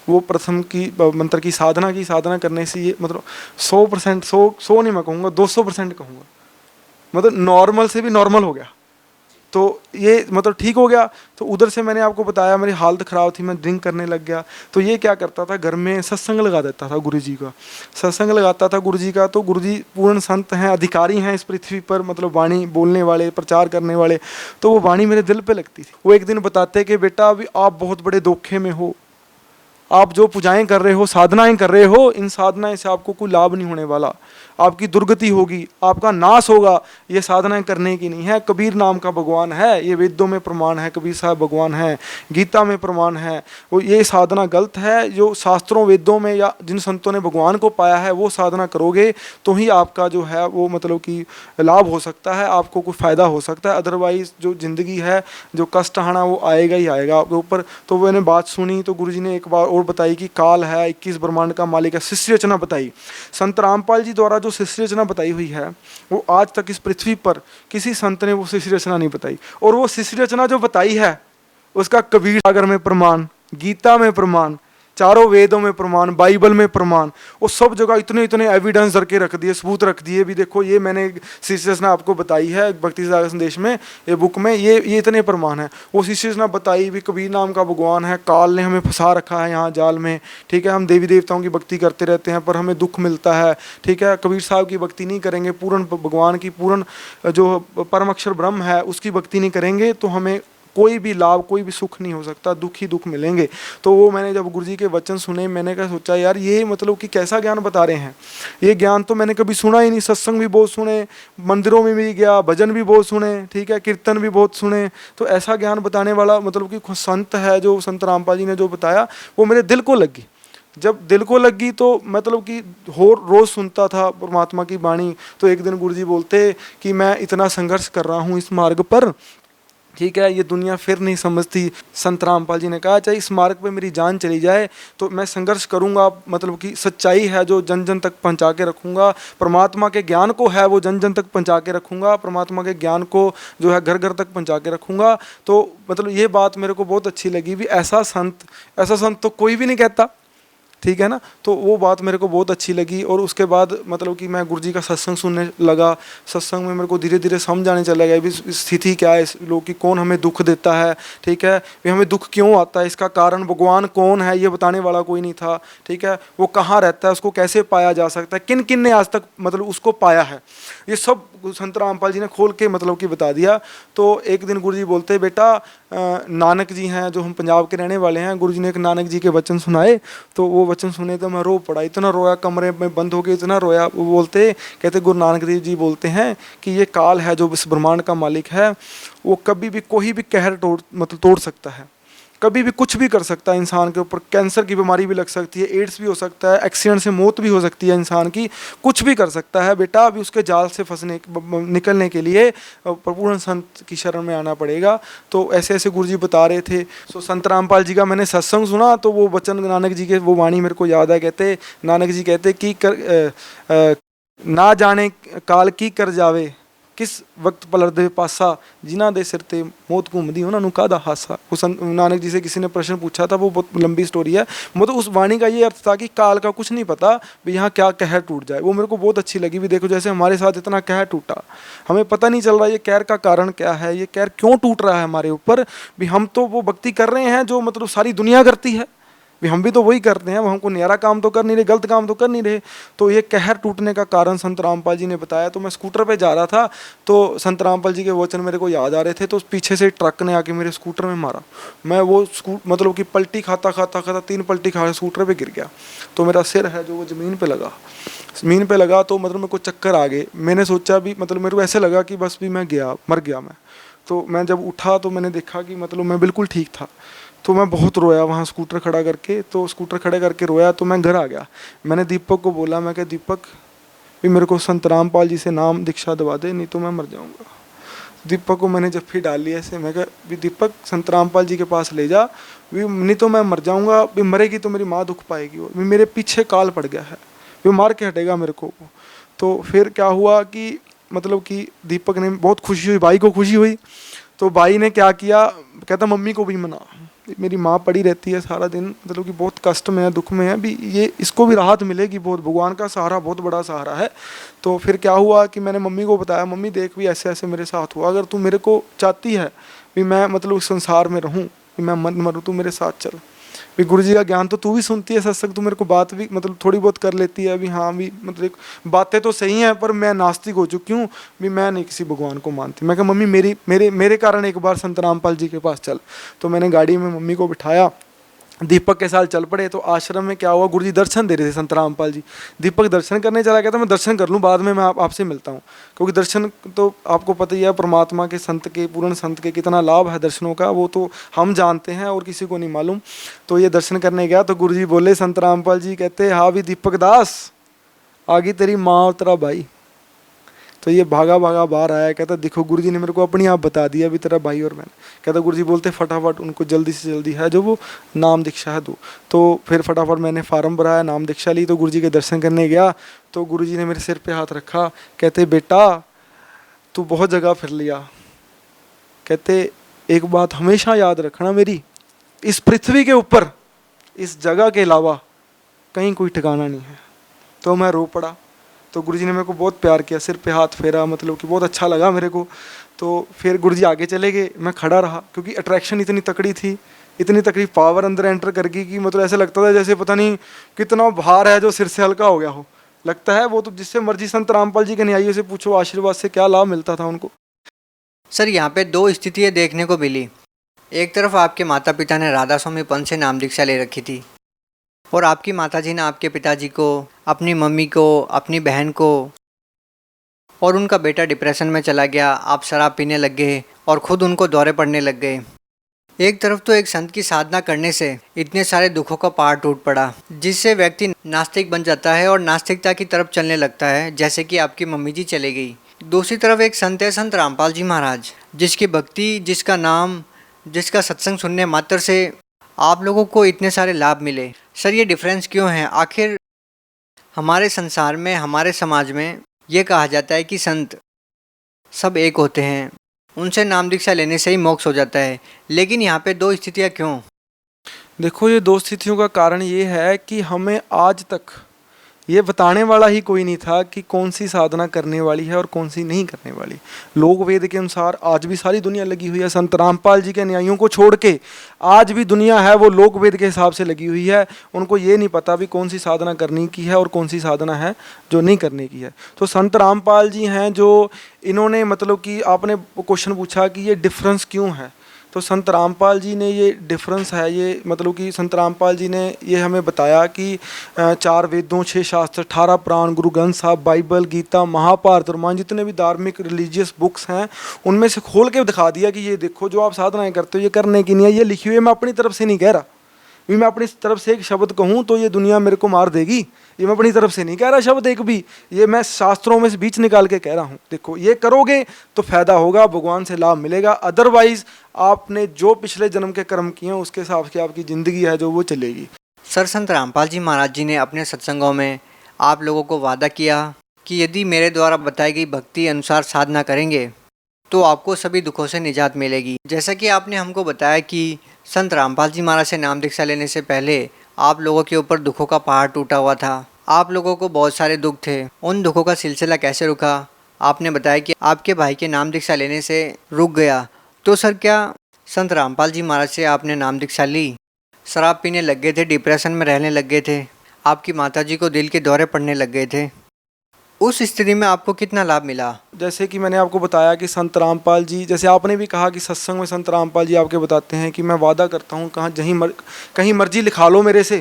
[SPEAKER 2] वो प्रथम की मंत्र की साधना करने से ये मतलब 100%, 100 नहीं मैं कहूँगा, 200% कहूँगा, मतलब नॉर्मल से भी नॉर्मल हो गया। तो ये मतलब ठीक हो गया। तो उधर से मैंने आपको बताया मेरी हालत ख़राब थी, मैं ड्रिंक करने लग गया। तो ये क्या करता था, घर में सत्संग लगा देता था गुरुजी का, सत्संग लगाता था गुरुजी का। तो गुरुजी पूर्ण संत हैं, अधिकारी हैं इस पृथ्वी पर, मतलब वाणी बोलने वाले, प्रचार करने वाले। तो वो वाणी मेरे दिल पे लगती थी। वो एक दिन बताते कि बेटा अभी आप बहुत बड़े धोखे में हो, आप जो पूजाएं कर रहे हो, साधनाएं कर रहे हो, इन साधनाएं से आपको कोई लाभ नहीं होने वाला, आपकी दुर्गति होगी, आपका नाश होगा। ये साधनाएं करने की नहीं है। कबीर नाम का भगवान है, ये वेदों में प्रमाण है, कबीर साहब भगवान है, गीता में प्रमाण है। वो ये साधना गलत है। जो शास्त्रों वेदों में या जिन संतों ने भगवान को पाया है वो साधना करोगे तो ही आपका जो है वो मतलब कि लाभ हो सकता है, आपको कोई फ़ायदा हो सकता है। अदरवाइज जो ज़िंदगी है, जो कष्ट आना वो आएगा ही आएगा आपके ऊपर। तो मैंने बात सुनी तो गुरुजी ने एक बार और बताई कि काल है, 21 ब्रह्मांड का मालिक है, शिष्य रचना बताई। संत रामपाल जी द्वारा जो शिष्य रचना बताई हुई है वो आज तक इस पृथ्वी पर किसी संत ने वो शिष्य रचना नहीं बताई। और वो शिष्य रचना जो बताई है उसका कबीर सागर में प्रमाण, गीता में प्रमाण, चारों वेदों में प्रमाण, बाइबल में प्रमाण, वो सब जगह इतने इतने एविडेंस धर के रख दिए, सबूत रख दिए। भी देखो ये मैंने शिष्य रचना आपको बताई है भक्ति सागर संदेश में, ये बुक में, ये इतने प्रमाण है। वो शिष्य रचना बताई भी, कबीर नाम का भगवान है, काल ने हमें फंसा रखा है यहाँ जाल में, ठीक है। हम देवी देवताओं की भक्ति करते रहते हैं पर हमें दुख मिलता है, ठीक है। कबीर साहब की भक्ति नहीं करेंगे, पूर्ण भगवान की, पूर्ण जो परम अक्षर ब्रह्म है उसकी भक्ति नहीं करेंगे तो हमें कोई भी लाभ, कोई भी सुख नहीं हो सकता, दुख ही दुख मिलेंगे। तो वो मैंने जब गुरुजी के वचन सुने, मैंने क्या सोचा यार ये मतलब कि कैसा ज्ञान बता रहे हैं। ये ज्ञान तो मैंने कभी सुना ही नहीं। सत्संग भी बहुत सुने, मंदिरों में भी गया, भजन भी बहुत सुने, ठीक है, कीर्तन भी बहुत सुने। तो ऐसा ज्ञान बताने वाला मतलब कि संत है, जो संत रामपाल जी ने जो बताया वो मेरे दिल को लगी। जब दिल को लगी तो मतलब कि रोज़ सुनता था परमात्मा की वाणी। तो एक दिन गुरुजी बोलते कि मैं इतना संघर्ष कर रहा हूँ इस मार्ग पर, ठीक है, ये दुनिया फिर नहीं समझती। संत रामपाल जी ने कहा चाहे इस मार्ग पे मेरी जान चली जाए तो मैं संघर्ष करूंगा, मतलब कि सच्चाई है जो जन जन तक पहुंचा के रखूंगा, परमात्मा के ज्ञान को है वो जन जन तक पहुंचा के रखूंगा, परमात्मा के ज्ञान को जो है घर घर तक पहुंचा के रखूंगा। तो मतलब ये बात मेरे को बहुत अच्छी लगी भी ऐसा संत तो कोई भी नहीं कहता, ठीक है ना। तो वो बात मेरे को बहुत अच्छी लगी। और उसके बाद मतलब कि मैं गुरुजी का सत्संग सुनने लगा। सत्संग में मेरे को धीरे धीरे समझ आने चला गया भी स्थिति क्या है इस लोग की, कौन हमें दुख देता है, ठीक है, भी हमें दुख क्यों आता है, इसका कारण भगवान कौन है ये बताने वाला कोई नहीं था, ठीक है। वो कहाँ रहता है, उसको कैसे पाया जा सकता है, किन किन ने आज तक मतलब उसको पाया है, ये सब संत रामपाल जी ने खोल के मतलब कि बता दिया। तो एक दिन गुरुजी बोलते बेटा नानक जी हैं जो हम पंजाब के रहने वाले हैं, गुरुजी ने एक नानक जी के वचन सुनाए। तो वो वचन सुने तो मैं रो पड़ा, इतना रोया, कमरे में बंद हो गए, इतना रोया। वो बोलते कहते गुरु नानक देव जी बोलते हैं कि ये काल है जो इस ब्रह्मांड का मालिक है, वो कभी भी कोई भी कहर तोड़ सकता है, कभी भी कुछ भी कर सकता है इंसान के ऊपर। कैंसर की बीमारी भी लग सकती है, एड्स भी हो सकता है, एक्सीडेंट से मौत भी हो सकती है इंसान की, कुछ भी कर सकता है। बेटा अभी उसके जाल से निकलने के लिए पूर्ण संत की शरण में आना पड़ेगा। तो ऐसे ऐसे गुरुजी बता रहे थे। सो संत रामपाल जी का मैंने सत्संग सुना तो वो वचन नानक जी के, वो वाणी मेरे को याद है। कहते नानक जी कहते कि ना जाने काल की कर जावे, किस वक्त पलट दे पासा, जिन्हां दे सिर ते मौत घूमदी उन्हां नूं काहदा हासा। उस नानक जी से किसी ने प्रश्न पूछा था, वो बहुत लंबी स्टोरी है। मतलब उस वाणी का ये अर्थ था कि काल का कुछ नहीं पता भी यहाँ क्या कहर टूट जाए। वो मेरे को बहुत अच्छी लगी भी। देखो जैसे हमारे साथ इतना कहर टूटा, हमें पता नहीं चल रहा ये कहर का कारण क्या है, ये कहर क्यों टूट रहा है हमारे ऊपर भी। हम तो वो भक्ति कर रहे हैं जो मतलब सारी दुनिया करती है भी, हम भी तो वही करते हैं, वो हमको न्यारा काम तो कर नहीं रहे, गलत काम तो कर नहीं रहे। तो ये कहर टूटने का कारण संत रामपाल जी ने बताया। तो मैं स्कूटर पे जा रहा था तो संत रामपाल जी के वचन मेरे को याद आ रहे थे। तो पीछे से ट्रक ने आके मेरे स्कूटर में मारा। मैं वो मतलब कि पलटी खाता 3 पलटी खा स्कूटर पे गिर गया। तो मेरा सिर है जो वो ज़मीन पे लगा। तो मतलब मेरे को चक्कर आ गए। मैंने सोचा भी मतलब मेरे को ऐसे लगा कि बस भी मैं मर गया मैं। तो मैं जब उठा तो मैंने देखा कि मतलब मैं बिल्कुल ठीक था। तो मैं बहुत रोया वहाँ स्कूटर खड़ा करके। तो स्कूटर खड़े करके रोया तो मैं घर आ गया। मैंने दीपक को बोला, मैं कहा दीपक भी मेरे को संत रामपाल जी से नाम दीक्षा दवा दे, नहीं तो मैं मर जाऊँगा। दीपक को मैंने जफ्फी डाल ली ऐसे। मैं कहा भी दीपक संत रामपाल जी के पास ले जा, भी नहीं तो मैं मर जाऊँगा, भी मरेगी तो मेरी माँ दुख पाएगी। और भी मेरे पीछे काल पड़ गया है, वो मार के हटेगा मेरे को। तो फिर क्या हुआ कि मतलब कि दीपक ने बहुत खुशी हुई, भाई को खुशी हुई, तो भाई ने क्या किया, कहता मम्मी को भी मना, मेरी माँ पड़ी रहती है सारा दिन, मतलब कि बहुत कष्ट में है, दुख में है, भी ये इसको भी राहत मिलेगी, बहुत भगवान का सहारा बहुत बड़ा सहारा है। तो फिर क्या हुआ कि मैंने मम्मी को बताया, मम्मी देख भी ऐसे ऐसे मेरे साथ हुआ, अगर तू मेरे को चाहती है भी मैं मतलब उस संसार में रहूँ, भी मैं मत मरूँ, तू मेरे साथ चल। भी गुरु जी का ज्ञान तो तू भी सुनती है, सत्संग तू मेरे को बात भी मतलब थोड़ी बहुत कर लेती है, अभी हाँ भी मतलब बातें तो सही हैं, पर मैं नास्तिक हो चुकी हूँ, भी मैं नहीं किसी भगवान को मानती। मैं कहा मम्मी मेरी मेरे मेरे कारण एक बार संत रामपाल जी के पास चल। तो मैंने गाड़ी में मम्मी को बिठाया, दीपक के साथ चल पड़े। तो आश्रम में क्या हुआ, गुरुजी दर्शन दे रहे थे संत रामपाल जी, दीपक दर्शन करने चला गया था, मैं दर्शन कर लूँ बाद में मैं आपसे मिलता हूँ, क्योंकि दर्शन तो आपको पता ही है परमात्मा के, संत के, पूर्ण संत के कितना लाभ है दर्शनों का, वो तो हम जानते हैं और किसी को नहीं मालूम। तो ये दर्शन करने गया तो गुरुजी बोले, संत रामपाल जी कहते, हाँ भी दीपक दास, आगे तेरी माँ और तेरा भाई। तो ये भागा भागा बाहर आया, कहता देखो गुरुजी ने मेरे को अपनी आप बता दिया भी तेरा भाई और मैं। कहता गुरुजी बोलते फटाफट उनको जल्दी से जल्दी है जो वो नाम दीक्षा है दो। तो फिर फटाफट मैंने फार्म भराया, नाम दीक्षा ली। तो गुरुजी के दर्शन करने गया तो गुरुजी ने मेरे सिर पे हाथ रखा, कहते बेटा तू बहुत जगह फिर लिया, कहते एक बात हमेशा याद रखना मेरी, इस पृथ्वी के ऊपर इस जगह के अलावा कहीं कोई ठिकाना नहीं है। तो मैं रो पड़ा। तो गुरुजी ने मेरे को बहुत प्यार किया, सिर पे हाथ फेरा, मतलब कि बहुत अच्छा लगा मेरे को। तो फिर गुरुजी आगे चले गए, मैं खड़ा रहा, क्योंकि अट्रैक्शन इतनी तकड़ी थी, इतनी तकड़ी पावर अंदर एंटर कर गई कि मतलब ऐसे लगता था जैसे पता नहीं कितना भार है जो सिर से हल्का हो गया हो। लगता है वो तो जिससे मर्जी संत रामपाल जी के न्यायियों से पूछो, आशीर्वाद से क्या लाभ मिलता था उनको।
[SPEAKER 1] सर यहाँ पे दो स्थितियाँ देखने को मिली। एक तरफ आपके माता पिता ने राधा स्वामी पंथ से नाम दीक्षा ले रखी थी, और आपकी माताजी ने आपके पिताजी को, अपनी मम्मी को, अपनी बहन को, और उनका बेटा डिप्रेशन में चला गया, आप शराब पीने लग गए और खुद उनको दौरे पड़ने लग गए। एक तरफ तो एक संत की साधना करने से इतने सारे दुखों का पहाड़ टूट पड़ा, जिससे व्यक्ति नास्तिक बन जाता है और नास्तिकता की तरफ चलने लगता है, जैसे कि आपकी मम्मी जी चले गई। दूसरी तरफ एक संत है, संत रामपाल जी महाराज, जिसकी भक्ति, जिसका नाम, जिसका सत्संग सुनने मात्र से आप लोगों को इतने सारे लाभ मिले। सर ये डिफरेंस क्यों है? आखिर हमारे संसार में, हमारे समाज में ये कहा जाता है कि संत सब एक होते हैं, उनसे नाम दीक्षा लेने से ही मोक्ष हो जाता है, लेकिन यहाँ पे दो स्थितियाँ क्यों?
[SPEAKER 2] देखो ये दो स्थितियों का कारण ये है कि हमें आज तक ये बताने वाला ही कोई नहीं था कि कौन सी साधना करने वाली है और कौन सी नहीं करने वाली। लोक वेद के अनुसार आज भी सारी दुनिया लगी हुई है, संत रामपाल जी के न्यायों को छोड़ के आज भी दुनिया है वो लोक वेद के हिसाब से लगी हुई है। उनको ये नहीं पता भी कौन सी साधना करने की है और कौन सी साधना है जो नहीं करने की है। तो संत रामपाल जी हैं जो इन्होंने मतलब कि आपने क्वेश्चन पूछा कि ये डिफरेंस क्यों है, तो संत रामपाल जी ने ये डिफरेंस है, ये मतलब कि संत रामपाल जी ने ये हमें बताया कि 4 वेदों, 6 शास्त्र, 18 पुराण, गुरु ग्रंथ साहब, बाइबल, गीता, महाभारत, रामायण, जितने भी धार्मिक रिलीजियस बुक्स हैं उनमें से खोल के दिखा दिया कि ये देखो जो आप साधनाएं करते हो ये करने की नहीं है, ये लिखी हुई है। मैं अपनी तरफ से नहीं कह रहा, भी मैं अपनी तरफ से एक शब्द कहूँ तो ये दुनिया मेरे को मार देगी, ये मैं अपनी तरफ से नहीं कह रहा शब्द एक भी, ये मैं शास्त्रों में से बीच निकाल के कह रहा हूँ। देखो ये करोगे तो फायदा होगा, भगवान से लाभ मिलेगा, अदरवाइज आपने जो पिछले जन्म के कर्म किए हैं उसके हिसाब से आपकी ज़िंदगी है जो वो चलेगी।
[SPEAKER 1] सर संत रामपाल जी महाराज जी ने अपने सत्संगों में आप लोगों को वादा किया कि यदि मेरे द्वारा बताई गई भक्ति अनुसार साधना करेंगे तो आपको सभी दुखों से निजात मिलेगी। जैसा कि आपने हमको बताया कि संत रामपाल जी महाराज से नाम दीक्षा लेने से पहले आप लोगों के ऊपर दुखों का पहाड़ टूटा हुआ था, आप लोगों को बहुत सारे दुख थे। उन दुखों का सिलसिला कैसे रुका? आपने बताया कि आपके भाई के नाम दीक्षा लेने से रुक गया। तो सर क्या संत रामपाल जी महाराज से आपने नाम दीक्षा ली, शराब पीने लग गए थे, डिप्रेशन में रहने लग गए थे, आपकी माताजी को दिल के दौरे पड़ने लग गए थे, उस स्थिति में आपको कितना लाभ मिला?
[SPEAKER 2] जैसे कि मैंने आपको बताया कि संत रामपाल जी, जैसे आपने भी कहा कि सत्संग में संत रामपाल जी आपके बताते हैं कि मैं वादा करता हूँ कहाँ कहीं मर्जी लिखा लो मेरे से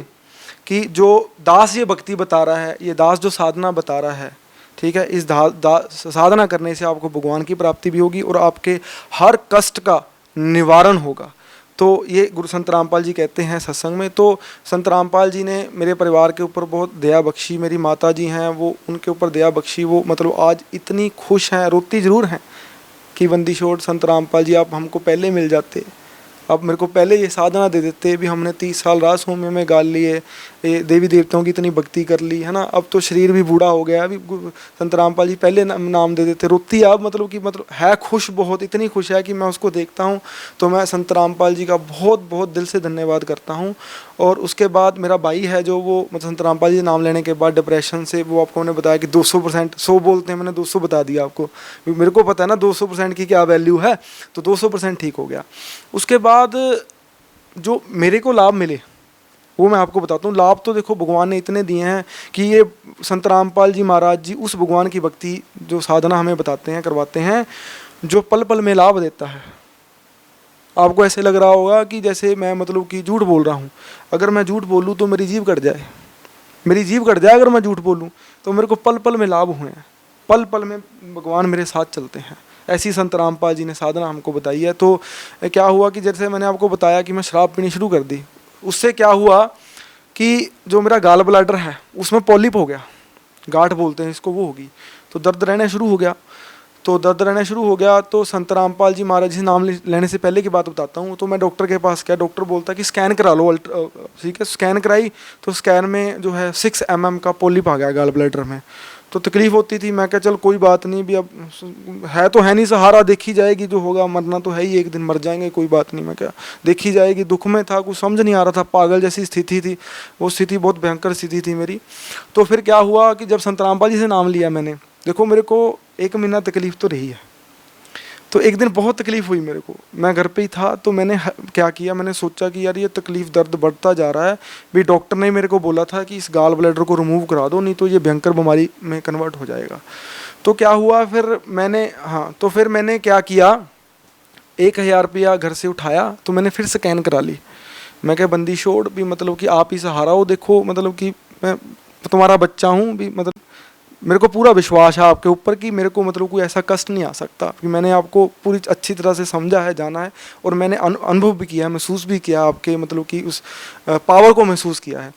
[SPEAKER 2] कि जो दास ये भक्ति बता रहा है, ये दास जो साधना बता रहा है, ठीक है, इस साधना करने से आपको भगवान की प्राप्ति भी होगी और आपके हर कष्ट का निवारण होगा। तो ये गुरु संत रामपाल जी कहते हैं सत्संग में। तो संत रामपाल जी ने मेरे परिवार के ऊपर बहुत दया बख्शी, मेरी माता जी हैं वो उनके ऊपर दया बख्शी, वो मतलब आज इतनी खुश हैं, रोती ज़रूर हैं कि बंदी छोड़ संत रामपाल जी आप हमको पहले मिल जाते अब मेरे को पहले ये साधना दे देते भी हमने 30 साल रास होम में गाल लिए, ये देवी देवताओं की इतनी भक्ति कर ली है ना, अब तो शरीर भी बूढ़ा हो गया, अभी संत रामपाल जी पहले नाम दे देते। रोती अब मतलब कि मतलब है खुश, बहुत इतनी खुश है कि मैं उसको देखता हूँ तो मैं संत रामपाल जी का बहुत बहुत दिल से धन्यवाद करता हूँ। और उसके बाद मेरा भाई है जो वो मतलब संत रामपाल जी नाम लेने के बाद डिप्रेशन से, वो आपको मैंने बताया कि 200%, 100 बोलते हैं, मैंने 200 बता दिया आपको, मेरे को पता है ना 200% की क्या वैल्यू है, तो 200% ठीक हो गया। उसके बाद जो मेरे को लाभ मिले वो मैं आपको बताता हूँ। लाभ तो देखो भगवान ने इतने दिए हैं कि ये संत रामपाल जी महाराज जी उस भगवान की भक्ति जो साधना हमें बताते हैं, करवाते हैं, जो पल पल में लाभ देता है। आपको ऐसे लग रहा होगा कि जैसे मैं मतलब कि झूठ बोल रहा हूँ, अगर मैं झूठ बोलूँ तो मेरी जीभ कट जाए, मेरी जीभ कट जाए अगर मैं झूठ बोलूँ, तो मेरे को पल पल में लाभ हुए हैं, पल पल में भगवान मेरे साथ चलते हैं। ऐसी संत रामपाल जी ने साधना हमको बताई है। तो क्या हुआ कि जैसे मैंने आपको बताया कि मैं शराब पीनी शुरू कर दी, उससे क्या हुआ कि जो मेरा गाल ब्लैडर है उसमें पॉलिप हो गया, गांठ बोलते हैं इसको, वो होगी, तो दर्द रहना शुरू हो गया। तो दर्द रहना शुरू हो गया तो संत रामपाल जी महाराज जी से नाम लेने से पहले की बात बताता हूँ। तो मैं डॉक्टर के पास गया, डॉक्टर बोलता कि स्कैन करा लो, ठीक है, स्कैन कराई तो स्कैन में जो है 6 mm का पॉलिप आ गया गाल ब्लैडर में। तो तकलीफ होती थी, मैं क्या चल कोई बात नहीं, भी अब है तो है नहीं, सहारा देखी जाएगी, जो होगा मरना तो है ही, एक दिन मर जाएंगे, कोई बात नहीं, मैं क्या देखी जाएगी। दुख में था, कुछ समझ नहीं आ रहा था, पागल जैसी स्थिति थी, वो स्थिति बहुत भयंकर स्थिति थी मेरी। तो फिर क्या हुआ कि जब संत रामपाल जी से नाम लिया मैंने, देखो मेरे को 1 महीना तकलीफ तो रही है। तो एक दिन बहुत तकलीफ हुई मेरे को, मैं घर पे ही था, तो मैंने क्या किया, मैंने सोचा कि यार ये तकलीफ दर्द बढ़ता जा रहा है, भी डॉक्टर ने मेरे को बोला था कि इस गाल ब्लैडर को रिमूव करा दो, नहीं तो ये भयंकर बीमारी में कन्वर्ट हो जाएगा। तो क्या हुआ फिर मैंने, हाँ, तो फिर मैंने क्या किया, 1000 रुपया घर से उठाया, तो मैंने फिर स्कैन करा ली। मैं क्या बंदी छोड़, भी मतलब कि आप ही सहारा हो, देखो मतलब कि मैं तुम्हारा बच्चा हूँ, भी मतलब मेरे को पूरा विश्वास है आपके ऊपर कि मेरे को मतलब कोई ऐसा कष्ट नहीं आ सकता, कि मैंने आपको पूरी अच्छी तरह से समझा है, जाना है, और मैंने अनुभव भी किया है, महसूस भी किया आपके मतलब कि उस पावर को महसूस किया है।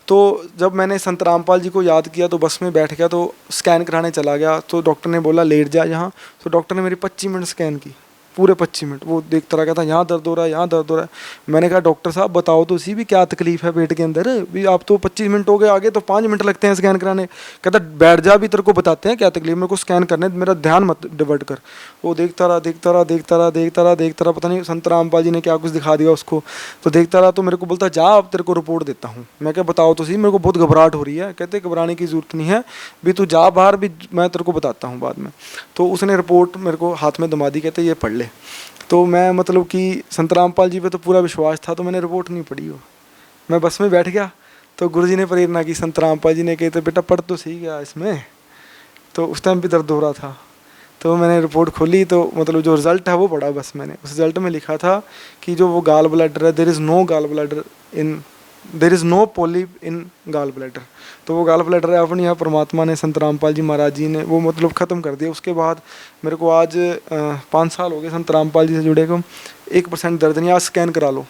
[SPEAKER 2] तो जब मैंने संत रामपाल जी को याद किया तो बस में बैठ गया, तो स्कैन कराने चला गया, तो डॉक्टर ने बोला लेट जा यहाँ। तो डॉक्टर ने मेरी 25 मिनट स्कैन की, पूरे 25 मिनट वो देखता रहा, कहता यहाँ दर्द हो रहा है, यहाँ दर्द हो रहा है। मैंने कहा डॉक्टर साहब बताओ तो सी भी क्या तकलीफ है पेट के अंदर, भी आप तो 25 मिनट हो गए, आगे तो 5 मिनट लगते हैं स्कैन कराने। कहता बैठ जा, भी तेरे को बताते हैं क्या तकलीफ, मेरे को स्कैन करने, मेरा ध्यान मत डिवर्ट कर। वो देखता रहा, देखता रहा, देखता रहा, देखता रहा, देखता रहा, पता नहीं संत रामपाल जी ने क्या कुछ दिखा दिया उसको। तो देखता रहा, तो मेरे को बोलता जा अब तेरे को रिपोर्ट देता हूँ। मैं क्या बताओ तो सी, मेरे को बहुत घबराहट हो रही है। कहते घबराने की जरूरत नहीं है, भी तू जा बाहर, भी मैं तेरे को बताता हूँ बाद में। तो उसने रिपोर्ट मेरे को हाथ में दमा दी, कहते ये पढ़ ले। तो मैं मतलब कि संत रामपाल जी पे तो पूरा विश्वास था, तो मैंने रिपोर्ट नहीं पढ़ी वो, मैं बस में बैठ गया। तो गुरुजी ने प्रेरणा की, संत रामपाल जी ने कहते बेटा पढ़ तो सही गया इसमें। तो उस टाइम भी दर्द हो रहा था, तो मैंने रिपोर्ट खोली, तो मतलब जो रिज़ल्ट है वो पढ़ा बस मैंने। उस रिज़ल्ट में लिखा था कि जो वो गाल ब्लैडर है, there is no polyp in gall bladder. तो वो गाल ब्लैडर है अपनी यहाँ परमात्मा ने, संत रामपाल जी महाराज जी ने वो मतलब ख़त्म कर दिया। उसके बाद मेरे को आज 5 साल हो गए संत रामपाल जी से जुड़े को, 1% दर्द नहीं। आज स्कैन करा लो,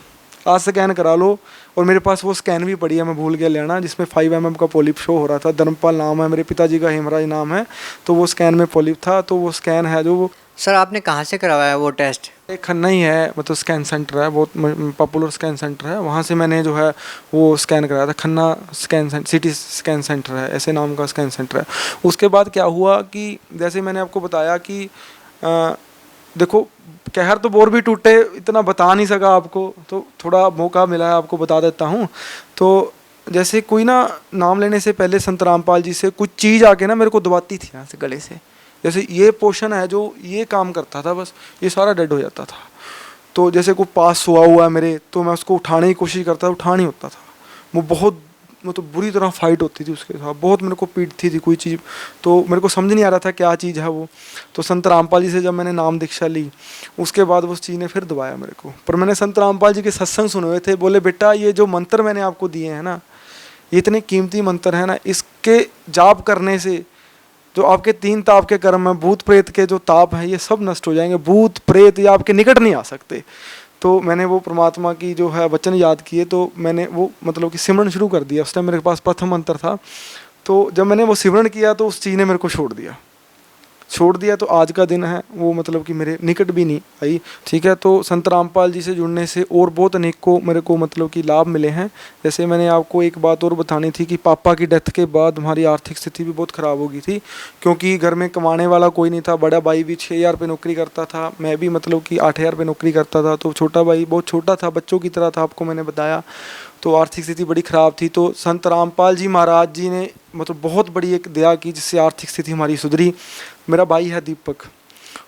[SPEAKER 2] आज स्कैन करा लो। और मेरे पास वो स्कैन भी पड़ी है, मैं भूल गया लेना, जिसमें 5 mm का पॉलिप शो हो रहा था। धर्मपाल नाम है, मेरे पिताजी का हेमराज नाम है, तो वो स्कैन में पॉलिप था। तो वो स्कैन है जो वो
[SPEAKER 1] सर आपने कहाँ से करवाया वो टेस्ट?
[SPEAKER 2] एक खन्ना ही है, मतलब स्कैन सेंटर है, बहुत पॉपुलर स्कैन सेंटर है, वहाँ से मैंने जो है वो स्कैन कराया था। Khanna scan CT scan centre है, ऐसे नाम का स्कैन सेंटर है। उसके बाद क्या हुआ कि जैसे मैंने आपको बताया कि देखो कहर तो बोर भी टूटे, इतना बता नहीं सका आपको, तो थोड़ा मौका मिला है आपको बता देता हूँ। तो जैसे कोई ना नाम लेने से पहले संत रामपाल जी से कुछ चीज़ आके ना मेरे को दबाती थी यहाँ से गले से, जैसे ये पोर्शन है जो ये काम करता था, बस ये सारा डेड हो जाता था। तो जैसे कोई पास सोआ हुआ है मेरे, तो मैं उसको उठाने की कोशिश करता, उठा नहीं होता था। वो बहुत मतलब बुरी तरह फाइट होती थी उसके साथ, बहुत मेरे को पीटती थी कोई चीज़, तो मेरे को समझ नहीं आ रहा था क्या चीज़ है वो। तो संत रामपाल जी से जब मैंने नाम दीक्षा ली, उसके बाद उस चीज़ ने फिर दबाया मेरे को। पर मैंने संत रामपाल जी के सत्संग सुने हुए थे, बोले बेटा ये जो मंत्र मैंने आपको दिए हैं ना, ये इतने कीमती मंत्र हैं ना, इसके जाप करने से जो आपके 3 ताप के कर्म हैं, भूत प्रेत के जो ताप हैं, ये सब नष्ट हो जाएंगे। भूत प्रेत ये आपके निकट नहीं आ सकते। तो मैंने वो परमात्मा की जो है वचन याद किए, तो मैंने वो मतलब कि सिमरन शुरू कर दिया। उस टाइम मेरे पास प्रथम मंत्र था, तो जब मैंने वो सिमरन किया तो उस चीज़ ने मेरे को छोड़ दिया। छोड़ दिया तो आज का दिन है वो मतलब कि मेरे निकट भी नहीं आई। ठीक है, तो संत रामपाल जी से जुड़ने से और बहुत अनेकों मेरे को मतलब कि लाभ मिले हैं। जैसे मैंने आपको एक बात और बतानी थी कि पापा की डेथ के बाद हमारी आर्थिक स्थिति भी बहुत ख़राब हो गई थी, क्योंकि घर में कमाने वाला कोई नहीं था। बड़ा भाई भी 6,000 रुपये नौकरी करता था, मैं भी मतलब कि 8,000 रुपये नौकरी करता था, तो छोटा भाई बहुत छोटा था, बच्चों की तरह था, आपको मैंने बताया। तो आर्थिक स्थिति बड़ी ख़राब थी। तो संत रामपाल जी महाराज जी ने मतलब बहुत बड़ी एक दया की, जिससे आर्थिक स्थिति हमारी सुधरी। मेरा भाई है दीपक,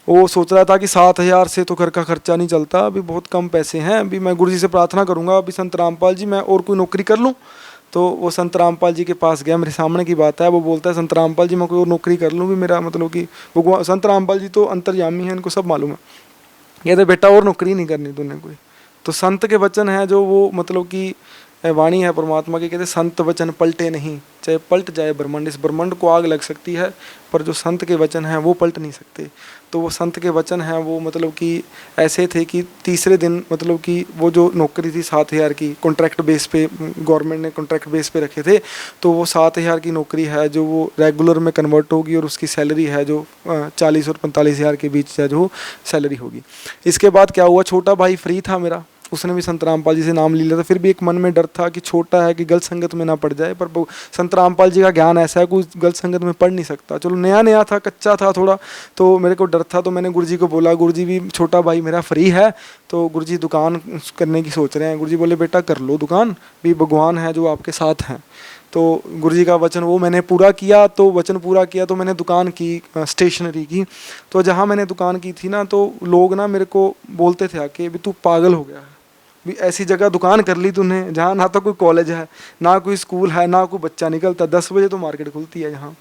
[SPEAKER 2] वो सोच रहा था कि 7,000 से तो घर का खर्चा नहीं चलता, अभी बहुत कम पैसे हैं, अभी मैं गुरु जी से प्रार्थना करूंगा अभी संत रामपाल जी मैं और कोई नौकरी कर लूँ। तो वो संत रामपाल जी के पास गया, मेरे सामने की बात है, वो बोलता है संत रामपाल जी मैं कोई और नौकरी कर लूँ भी, मेरा मतलब कि भगवान संत रामपाल जी तो अंतर्यामी हैं, इनको सब मालूम है। कहते बेटा और नौकरी नहीं करनी तूने कोई। तो संत के वचन है जो वो मतलब कि वाणी है परमात्मा की, कहते संत वचन पलटे नहीं, चाहे पलट जाए ब्रह्मांड, इस ब्रह्मांड को आग लग सकती है पर जो संत के वचन हैं वो पलट नहीं सकते। तो वो संत के वचन हैं वो मतलब कि ऐसे थे कि तीसरे दिन मतलब कि वो जो नौकरी थी 7,000 की कॉन्ट्रैक्ट बेस पे, गवर्नमेंट ने कॉन्ट्रैक्ट बेस पे रखे थे, तो वो 7,000 की नौकरी है जो वो रेगुलर में कन्वर्ट होगी और उसकी सैलरी है जो 40 और 45,000 के बीच है जो सैलरी होगी। इसके बाद क्या हुआ, छोटा भाई फ्री था मेरा, उसने भी संत रामपाल जी से नाम ले लिया था। फिर भी एक मन में डर था कि छोटा है कि गलत संगत में ना पड़ जाए, पर संत रामपाल जी का ज्ञान ऐसा है कोई गलत संगत में पढ़ नहीं सकता। चलो नया नया था, कच्चा था थोड़ा, तो मेरे को डर था। तो मैंने गुरुजी को बोला, गुरुजी भी छोटा भाई मेरा फ्री है तो गुरुजी दुकान करने की सोच रहे हैं। गुरुजी बोले बेटा कर लो दुकान, भी भगवान है जो आपके साथ हैं। तो गुरुजी का वचन वो मैंने पूरा किया। तो वचन पूरा किया तो मैंने दुकान की स्टेशनरी की। तो जहाँ मैंने दुकान की थी ना, तो लोग ना मेरे को बोलते थे आके भी तू पागल हो गया है, भी ऐसी जगह दुकान कर ली तूने जहाँ ना तो कोई कॉलेज है, ना कोई स्कूल है, ना कोई बच्चा निकलता, 10 बजे तो मार्केट खुलती है यहाँ।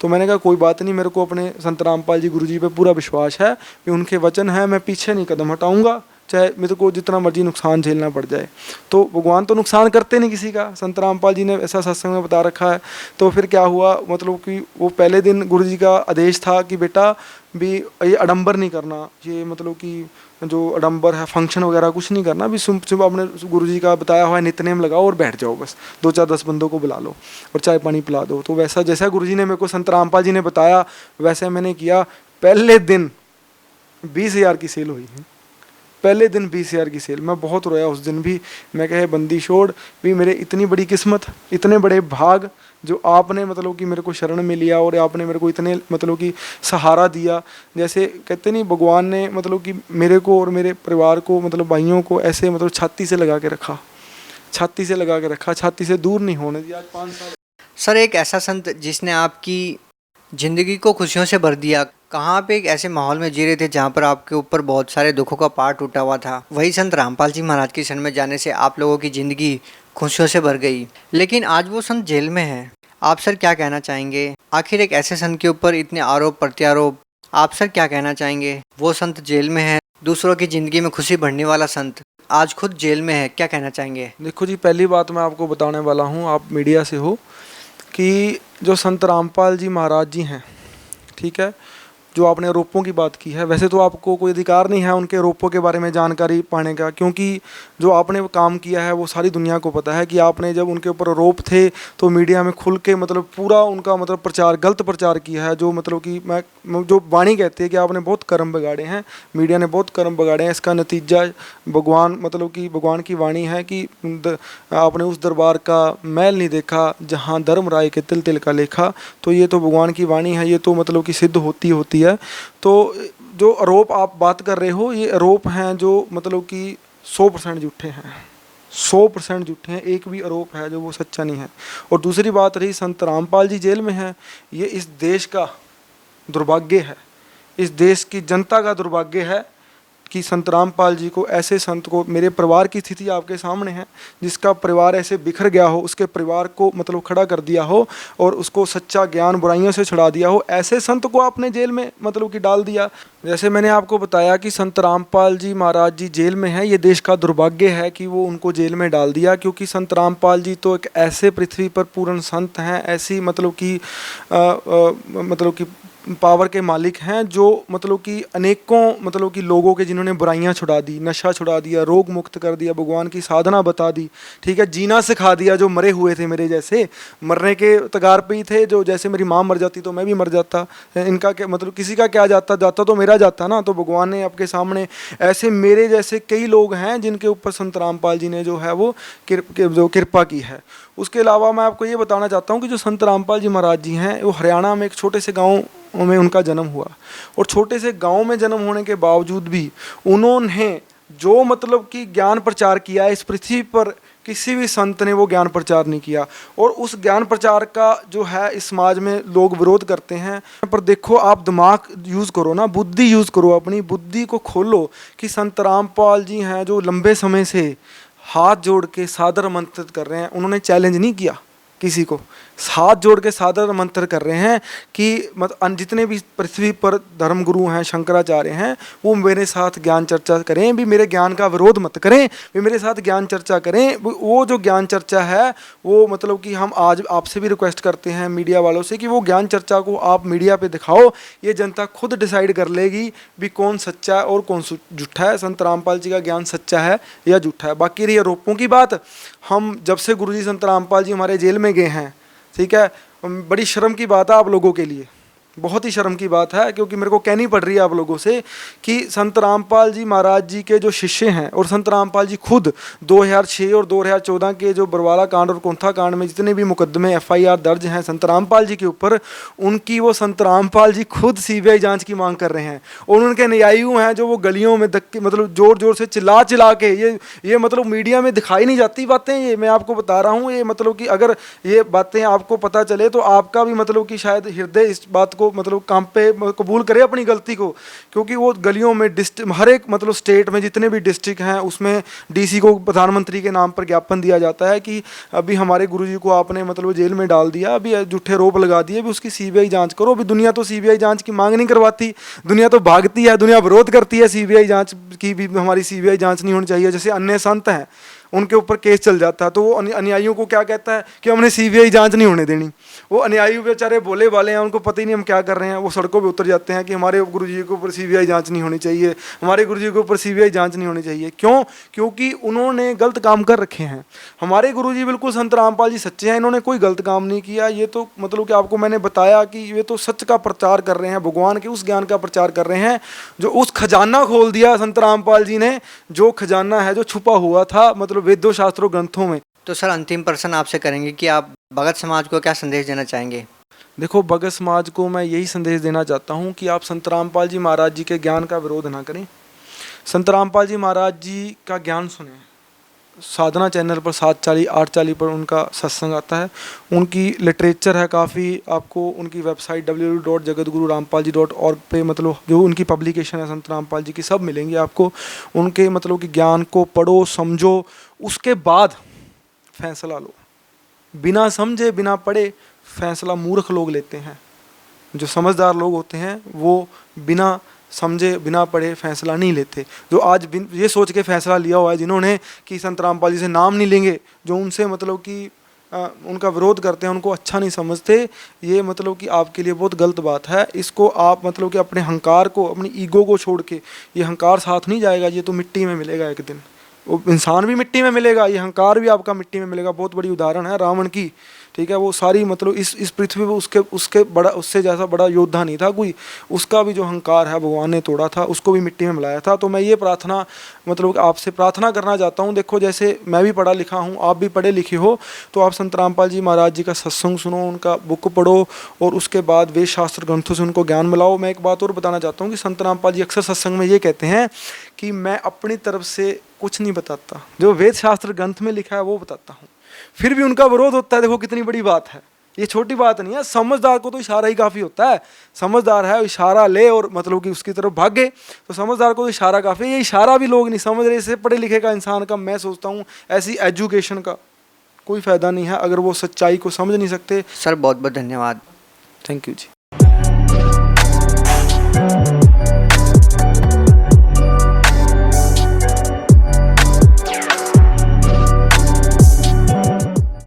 [SPEAKER 2] तो मैंने कहा कोई बात नहीं, मेरे को अपने संत रामपाल जी गुरुजी पे पूरा विश्वास है कि उनके वचन है, मैं पीछे नहीं कदम हटाऊंगा, चाहे मेरे को जितना मर्जी नुकसान झेलना पड़ जाए। तो भगवान तो नुकसान करते नहीं किसी का, संत रामपाल जी ने ऐसा सत्संग में बता रखा है। तो फिर क्या हुआ, मतलब कि वो पहले दिन गुरुजी का आदेश था कि बेटा भी ये आडंबर नहीं करना, ये मतलब कि जो आडंबर है फंक्शन वगैरह कुछ नहीं करना, भी सुबह अपने गुरुजी का बताया हुआ नित्यनेम लगाओ और बैठ जाओ, बस 2-4-10 बंदों को बुला लो और चाय पानी पिला दो। तो वैसा जैसा गुरुजी ने मेरे को संत रामपाल जी ने बताया वैसे मैंने किया। पहले दिन 20,000 की सेल हुई है, पहले दिन 20,000 की सेल। मैं बहुत रोया उस दिन भी, मैं कहे बंदी छोड़ भी, मेरे इतनी बड़ी किस्मत, इतने बड़े भाग जो आपने मतलब कि मेरे को शरण में लिया और आपने मेरे को इतने मतलब कि सहारा दिया। जैसे कहते नहीं भगवान ने मतलब कि मेरे को और मेरे परिवार को मतलब भाइयों को ऐसे मतलब छाती से लगा के रखा, छाती से लगा के रखा, छाती से दूर नहीं होने दिया। आज 5 साल।
[SPEAKER 1] सर एक ऐसा संत जिसने आपकी ज़िंदगी को खुशियों से भर दिया, कहाँ पे एक ऐसे माहौल में जी रहे थे जहाँ पर आपके ऊपर बहुत सारे दुखों का पहाड़ टूटा हुआ था, वही संत रामपाल जी महाराज की शरण में जाने से आप लोगों की ज़िंदगी खुशियों से भर गई। लेकिन आज वो संत जेल में है, आप सर क्या कहना चाहेंगे? आखिर एक ऐसे संत के ऊपर इतने आरोप प्रत्यारोप, आप सर क्या कहना चाहेंगे? वो संत जेल में है, दूसरों की ज़िंदगी में खुशी भरने वाला संत आज खुद जेल में है, क्या कहना चाहेंगे?
[SPEAKER 2] देखो जी, पहली बात मैं आपको बताने वाला हूँ, आप मीडिया से हो, कि जो संत रामपाल जी महाराज जी हैं, ठीक है, जो आपने आरोपों की बात की है, वैसे तो आपको कोई अधिकार नहीं है उनके आरोपों के बारे में जानकारी पाने का, क्योंकि जो आपने काम किया है वो सारी दुनिया को पता है कि आपने जब उनके ऊपर आरोप थे तो मीडिया में खुल के मतलब पूरा उनका मतलब प्रचार, गलत प्रचार किया है। जो मतलब कि मैं जो वाणी कहती है कि आपने बहुत कर्म बिगाड़े हैं, मीडिया ने बहुत कर्म बिगाड़े हैं, इसका नतीजा भगवान मतलब कि भगवान की वाणी है कि आपने उस दरबार का मैल नहीं देखा जहाँ धर्म राय के तिल तिल का लेखा। तो ये तो भगवान की वाणी है, ये तो मतलब कि सिद्ध होती है। तो जो आरोप आप बात कर रहे हो, ये आरोप हैं जो मतलब कि 100% झूठे हैं, 100% झूठे हैं, एक भी आरोप है जो वो सच्चा नहीं है। और दूसरी बात रही संत रामपाल जी जेल में हैं, ये इस देश का दुर्भाग्य है, इस देश की जनता का दुर्भाग्य है कि संत रामपाल जी को, ऐसे संत को, मेरे परिवार की स्थिति आपके सामने है, जिसका परिवार ऐसे बिखर गया हो, उसके परिवार को मतलब खड़ा कर दिया हो और उसको सच्चा ज्ञान बुराइयों से छुड़ा दिया हो, ऐसे संत को आपने जेल में मतलब कि डाल दिया। जैसे मैंने आपको बताया कि संत रामपाल जी महाराज जी जेल में हैं, ये देश का दुर्भाग्य है कि वो उनको जेल में डाल दिया, क्योंकि संत रामपाल जी तो एक ऐसे पृथ्वी पर पूर्ण संत हैं, ऐसी मतलब कि पावर के मालिक हैं, जो मतलब कि अनेकों मतलब कि लोगों के, जिन्होंने बुराइयां छुड़ा दी, नशा छुड़ा दिया, रोग मुक्त कर दिया, भगवान की साधना बता दी, ठीक है, जीना सिखा दिया, जो मरे हुए थे मेरे जैसे, मरने के तगार पे ही थे, जो जैसे मेरी माँ मर जाती तो मैं भी मर जाता, इनका क्या मतलब, किसी का क्या जाता, जाता तो मेरा जाता ना। तो भगवान ने आपके सामने ऐसे मेरे जैसे कई लोग हैं जिनके ऊपर संत रामपाल जी ने जो है वो जो कृपा की है। उसके अलावा मैं आपको ये बताना चाहता हूँ कि जो संत रामपाल जी महाराज जी हैं, वो हरियाणा में एक छोटे से गांव में उनका जन्म हुआ, और छोटे से गांव में जन्म होने के बावजूद भी उन्होंने जो मतलब कि ज्ञान प्रचार किया, इस पृथ्वी पर किसी भी संत ने वो ज्ञान प्रचार नहीं किया। और उस ज्ञान प्रचार का जो है इस समाज में लोग विरोध करते हैं, पर देखो आप दिमाग यूज़ करो ना, बुद्धि यूज़ करो, अपनी बुद्धि को खोलो कि संत रामपाल जी हैं जो लंबे समय से हाथ जोड़ के सादर आमंत्रित कर रहे हैं, उन्होंने चैलेंज नहीं किया किसी को, हाथ जोड़ के सादर आमंत्रित कर रहे हैं कि जितने भी पृथ्वी पर धर्मगुरु हैं, शंकराचार्य हैं, वो मेरे साथ ज्ञान चर्चा करें, भी मेरे ज्ञान का विरोध मत करें, भी मेरे साथ ज्ञान चर्चा करें। वो जो ज्ञान चर्चा है वो मतलब कि हम आज आपसे भी रिक्वेस्ट करते हैं मीडिया वालों से कि वो ज्ञान चर्चा को आप मीडिया पे दिखाओ, ये जनता खुद डिसाइड कर लेगी भी कौन सच्चा है और कौन झूठा है, संत रामपाल जी का ज्ञान सच्चा है या झूठा है। बाकी रही आरोपों की बात, हम जब से गुरुजी संत रामपाल जी हमारे जेल में गए हैं, ठीक है, बड़ी शर्म की बात है आप लोगों के लिए, बहुत ही शर्म की बात है, क्योंकि मेरे को कहनी पड़ रही है आप लोगों से कि संत रामपाल जी महाराज जी के जो शिष्य हैं, और संत रामपाल जी खुद 2006 और 2014 के जो बरवाला कांड और कोंथा कांड में जितने भी मुकदमे FIR दर्ज हैं संत रामपाल जी के ऊपर, उनकी वो संत रामपाल जी खुद CBI जांच की मांग कर रहे हैं। और उनके अनुयायी हैं जो वो गलियों में धक्के मतलब जोर जोर से चिल्ला चिल्ला के, ये मतलब मीडिया में दिखाई नहीं जाती बातें, ये मैं आपको बता रहा हूँ, ये मतलब कि अगर ये बातें आपको पता चले तो आपका भी मतलब कि शायद हृदय इस बात को मतलब काम पे कबूल करे अपनी गलती को। क्योंकि वो गलियों में हर एक मतलब स्टेट में जितने भी डिस्ट्रिक्ट हैं उसमें DC को प्रधानमंत्री के नाम पर ज्ञापन दिया जाता है कि अभी हमारे गुरुजी को आपने मतलब जेल में डाल दिया, अभी झूठे रोप लगा दिए, अभी उसकी CBI जांच करो। अभी दुनिया तो CBI जांच की मांग नहीं करवाती, दुनिया तो भागती है, दुनिया विरोध करती है CBI जांच की, भी हमारी CBI जांच नहीं होनी चाहिए। जैसे अन्य संत हैं उनके ऊपर केस चल जाता है तो वो अनुयायियों को क्या कहता है कि हमने CBI जांच नहीं होने देनी। वो अनुयायी बेचारे भोले वाले हैं, उनको पता ही नहीं हम क्या कर रहे हैं, वो सड़कों पे उतर जाते हैं कि हमारे गुरुजी के ऊपर CBI जांच नहीं होनी चाहिए, हमारे गुरुजी के ऊपर CBI जांच नहीं होनी चाहिए। क्यों? क्योंकि उन्होंने गलत काम कर रखे हैं। हमारे गुरुजी बिल्कुल संत रामपाल जी सच्चे हैं, इन्होंने कोई गलत काम नहीं किया। ये तो मतलब कि आपको मैंने बताया कि ये तो सच का प्रचार कर रहे हैं, भगवान के उस ज्ञान का प्रचार कर रहे हैं जो उस खजाना खोल दिया संत रामपाल जी ने, जो खजाना है जो छुपा हुआ था मतलब वेदों शास्त्रों ग्रंथों में।
[SPEAKER 1] तो सर अंतिम प्रश्न आपसे करेंगे कि आप भगत समाज को क्या संदेश देना चाहेंगे?
[SPEAKER 2] देखो, भगत समाज को मैं यही संदेश देना चाहता हूँ कि आप संत रामपाल जी महाराज जी के ज्ञान का विरोध ना करें। संत रामपाल जी महाराज जी का ज्ञान सुने। साधना चैनल पर 740 840 पर उनका सत्संग आता है, उनकी लिटरेचर है काफ़ी, आपको उनकी वेबसाइट www.jagatgururampalji.org पे मतलब जो उनकी पब्लिकेशन है संत रामपाल जी की सब मिलेंगी आपको। उनके मतलब कि ज्ञान को पढ़ो, समझो, उसके बाद फैसला लो। बिना समझे बिना पढ़े फैसला मूर्ख लोग लेते हैं। जो समझदार लोग होते हैं वो बिना समझे बिना पढ़े फैसला नहीं लेते। जो आज ये सोच के फैसला लिया हुआ है जिन्होंने कि संत रामपाल जी से नाम नहीं लेंगे, जो उनसे मतलब कि उनका विरोध करते हैं, उनको अच्छा नहीं समझते, ये मतलब कि आपके लिए बहुत गलत बात है। इसको आप मतलब कि अपने अहंकार को, अपनी ईगो को छोड़ के, ये अहंकार साथ नहीं जाएगा, ये तो मिट्टी में मिलेगा एक दिन। वो इंसान भी मिट्टी में मिलेगा, ये अहंकार भी आपका मिट्टी में मिलेगा। बहुत बड़ी उदाहरण है रावण की, ठीक है, वो सारी मतलब इस पृथ्वी पर उसके बड़ा, उससे जैसा बड़ा योद्धा नहीं था कोई, उसका भी जो अहंकार है भगवान ने तोड़ा था, उसको भी मिट्टी में मिलाया था। तो मैं ये प्रार्थना मतलब आपसे प्रार्थना करना चाहता हूँ। देखो, जैसे मैं भी पढ़ा लिखा हूँ, आप भी पढ़े लिखे हो, तो आप संत रामपाल जी महाराज जी का सत्संग सुनो, उनका बुक पढ़ो और उसके बाद वेद शास्त्र ग्रंथों से उनको ज्ञान मिलाओ। मैं एक बात और बताना चाहता हूँ कि संत रामपाल जी अक्सर सत्संग में ये कहते हैं कि मैं अपनी तरफ से कुछ नहीं बताता, जो वेद शास्त्र ग्रंथ में लिखा है वो बताता हूँ। फिर भी उनका विरोध होता है। देखो कितनी बड़ी बात है, ये छोटी बात नहीं है। समझदार को तो इशारा ही काफ़ी होता है। समझदार है, इशारा ले और मतलब कि उसकी तरफ भागे, तो समझदार को तो इशारा काफ़ी है। ये इशारा भी लोग नहीं समझ रहे। इससे पढ़े लिखे का इंसान का मैं सोचता हूँ ऐसी एजुकेशन का कोई फ़ायदा नहीं है अगर वो सच्चाई को समझ नहीं सकते।
[SPEAKER 1] सर बहुत बहुत धन्यवाद।
[SPEAKER 2] Thank you ji.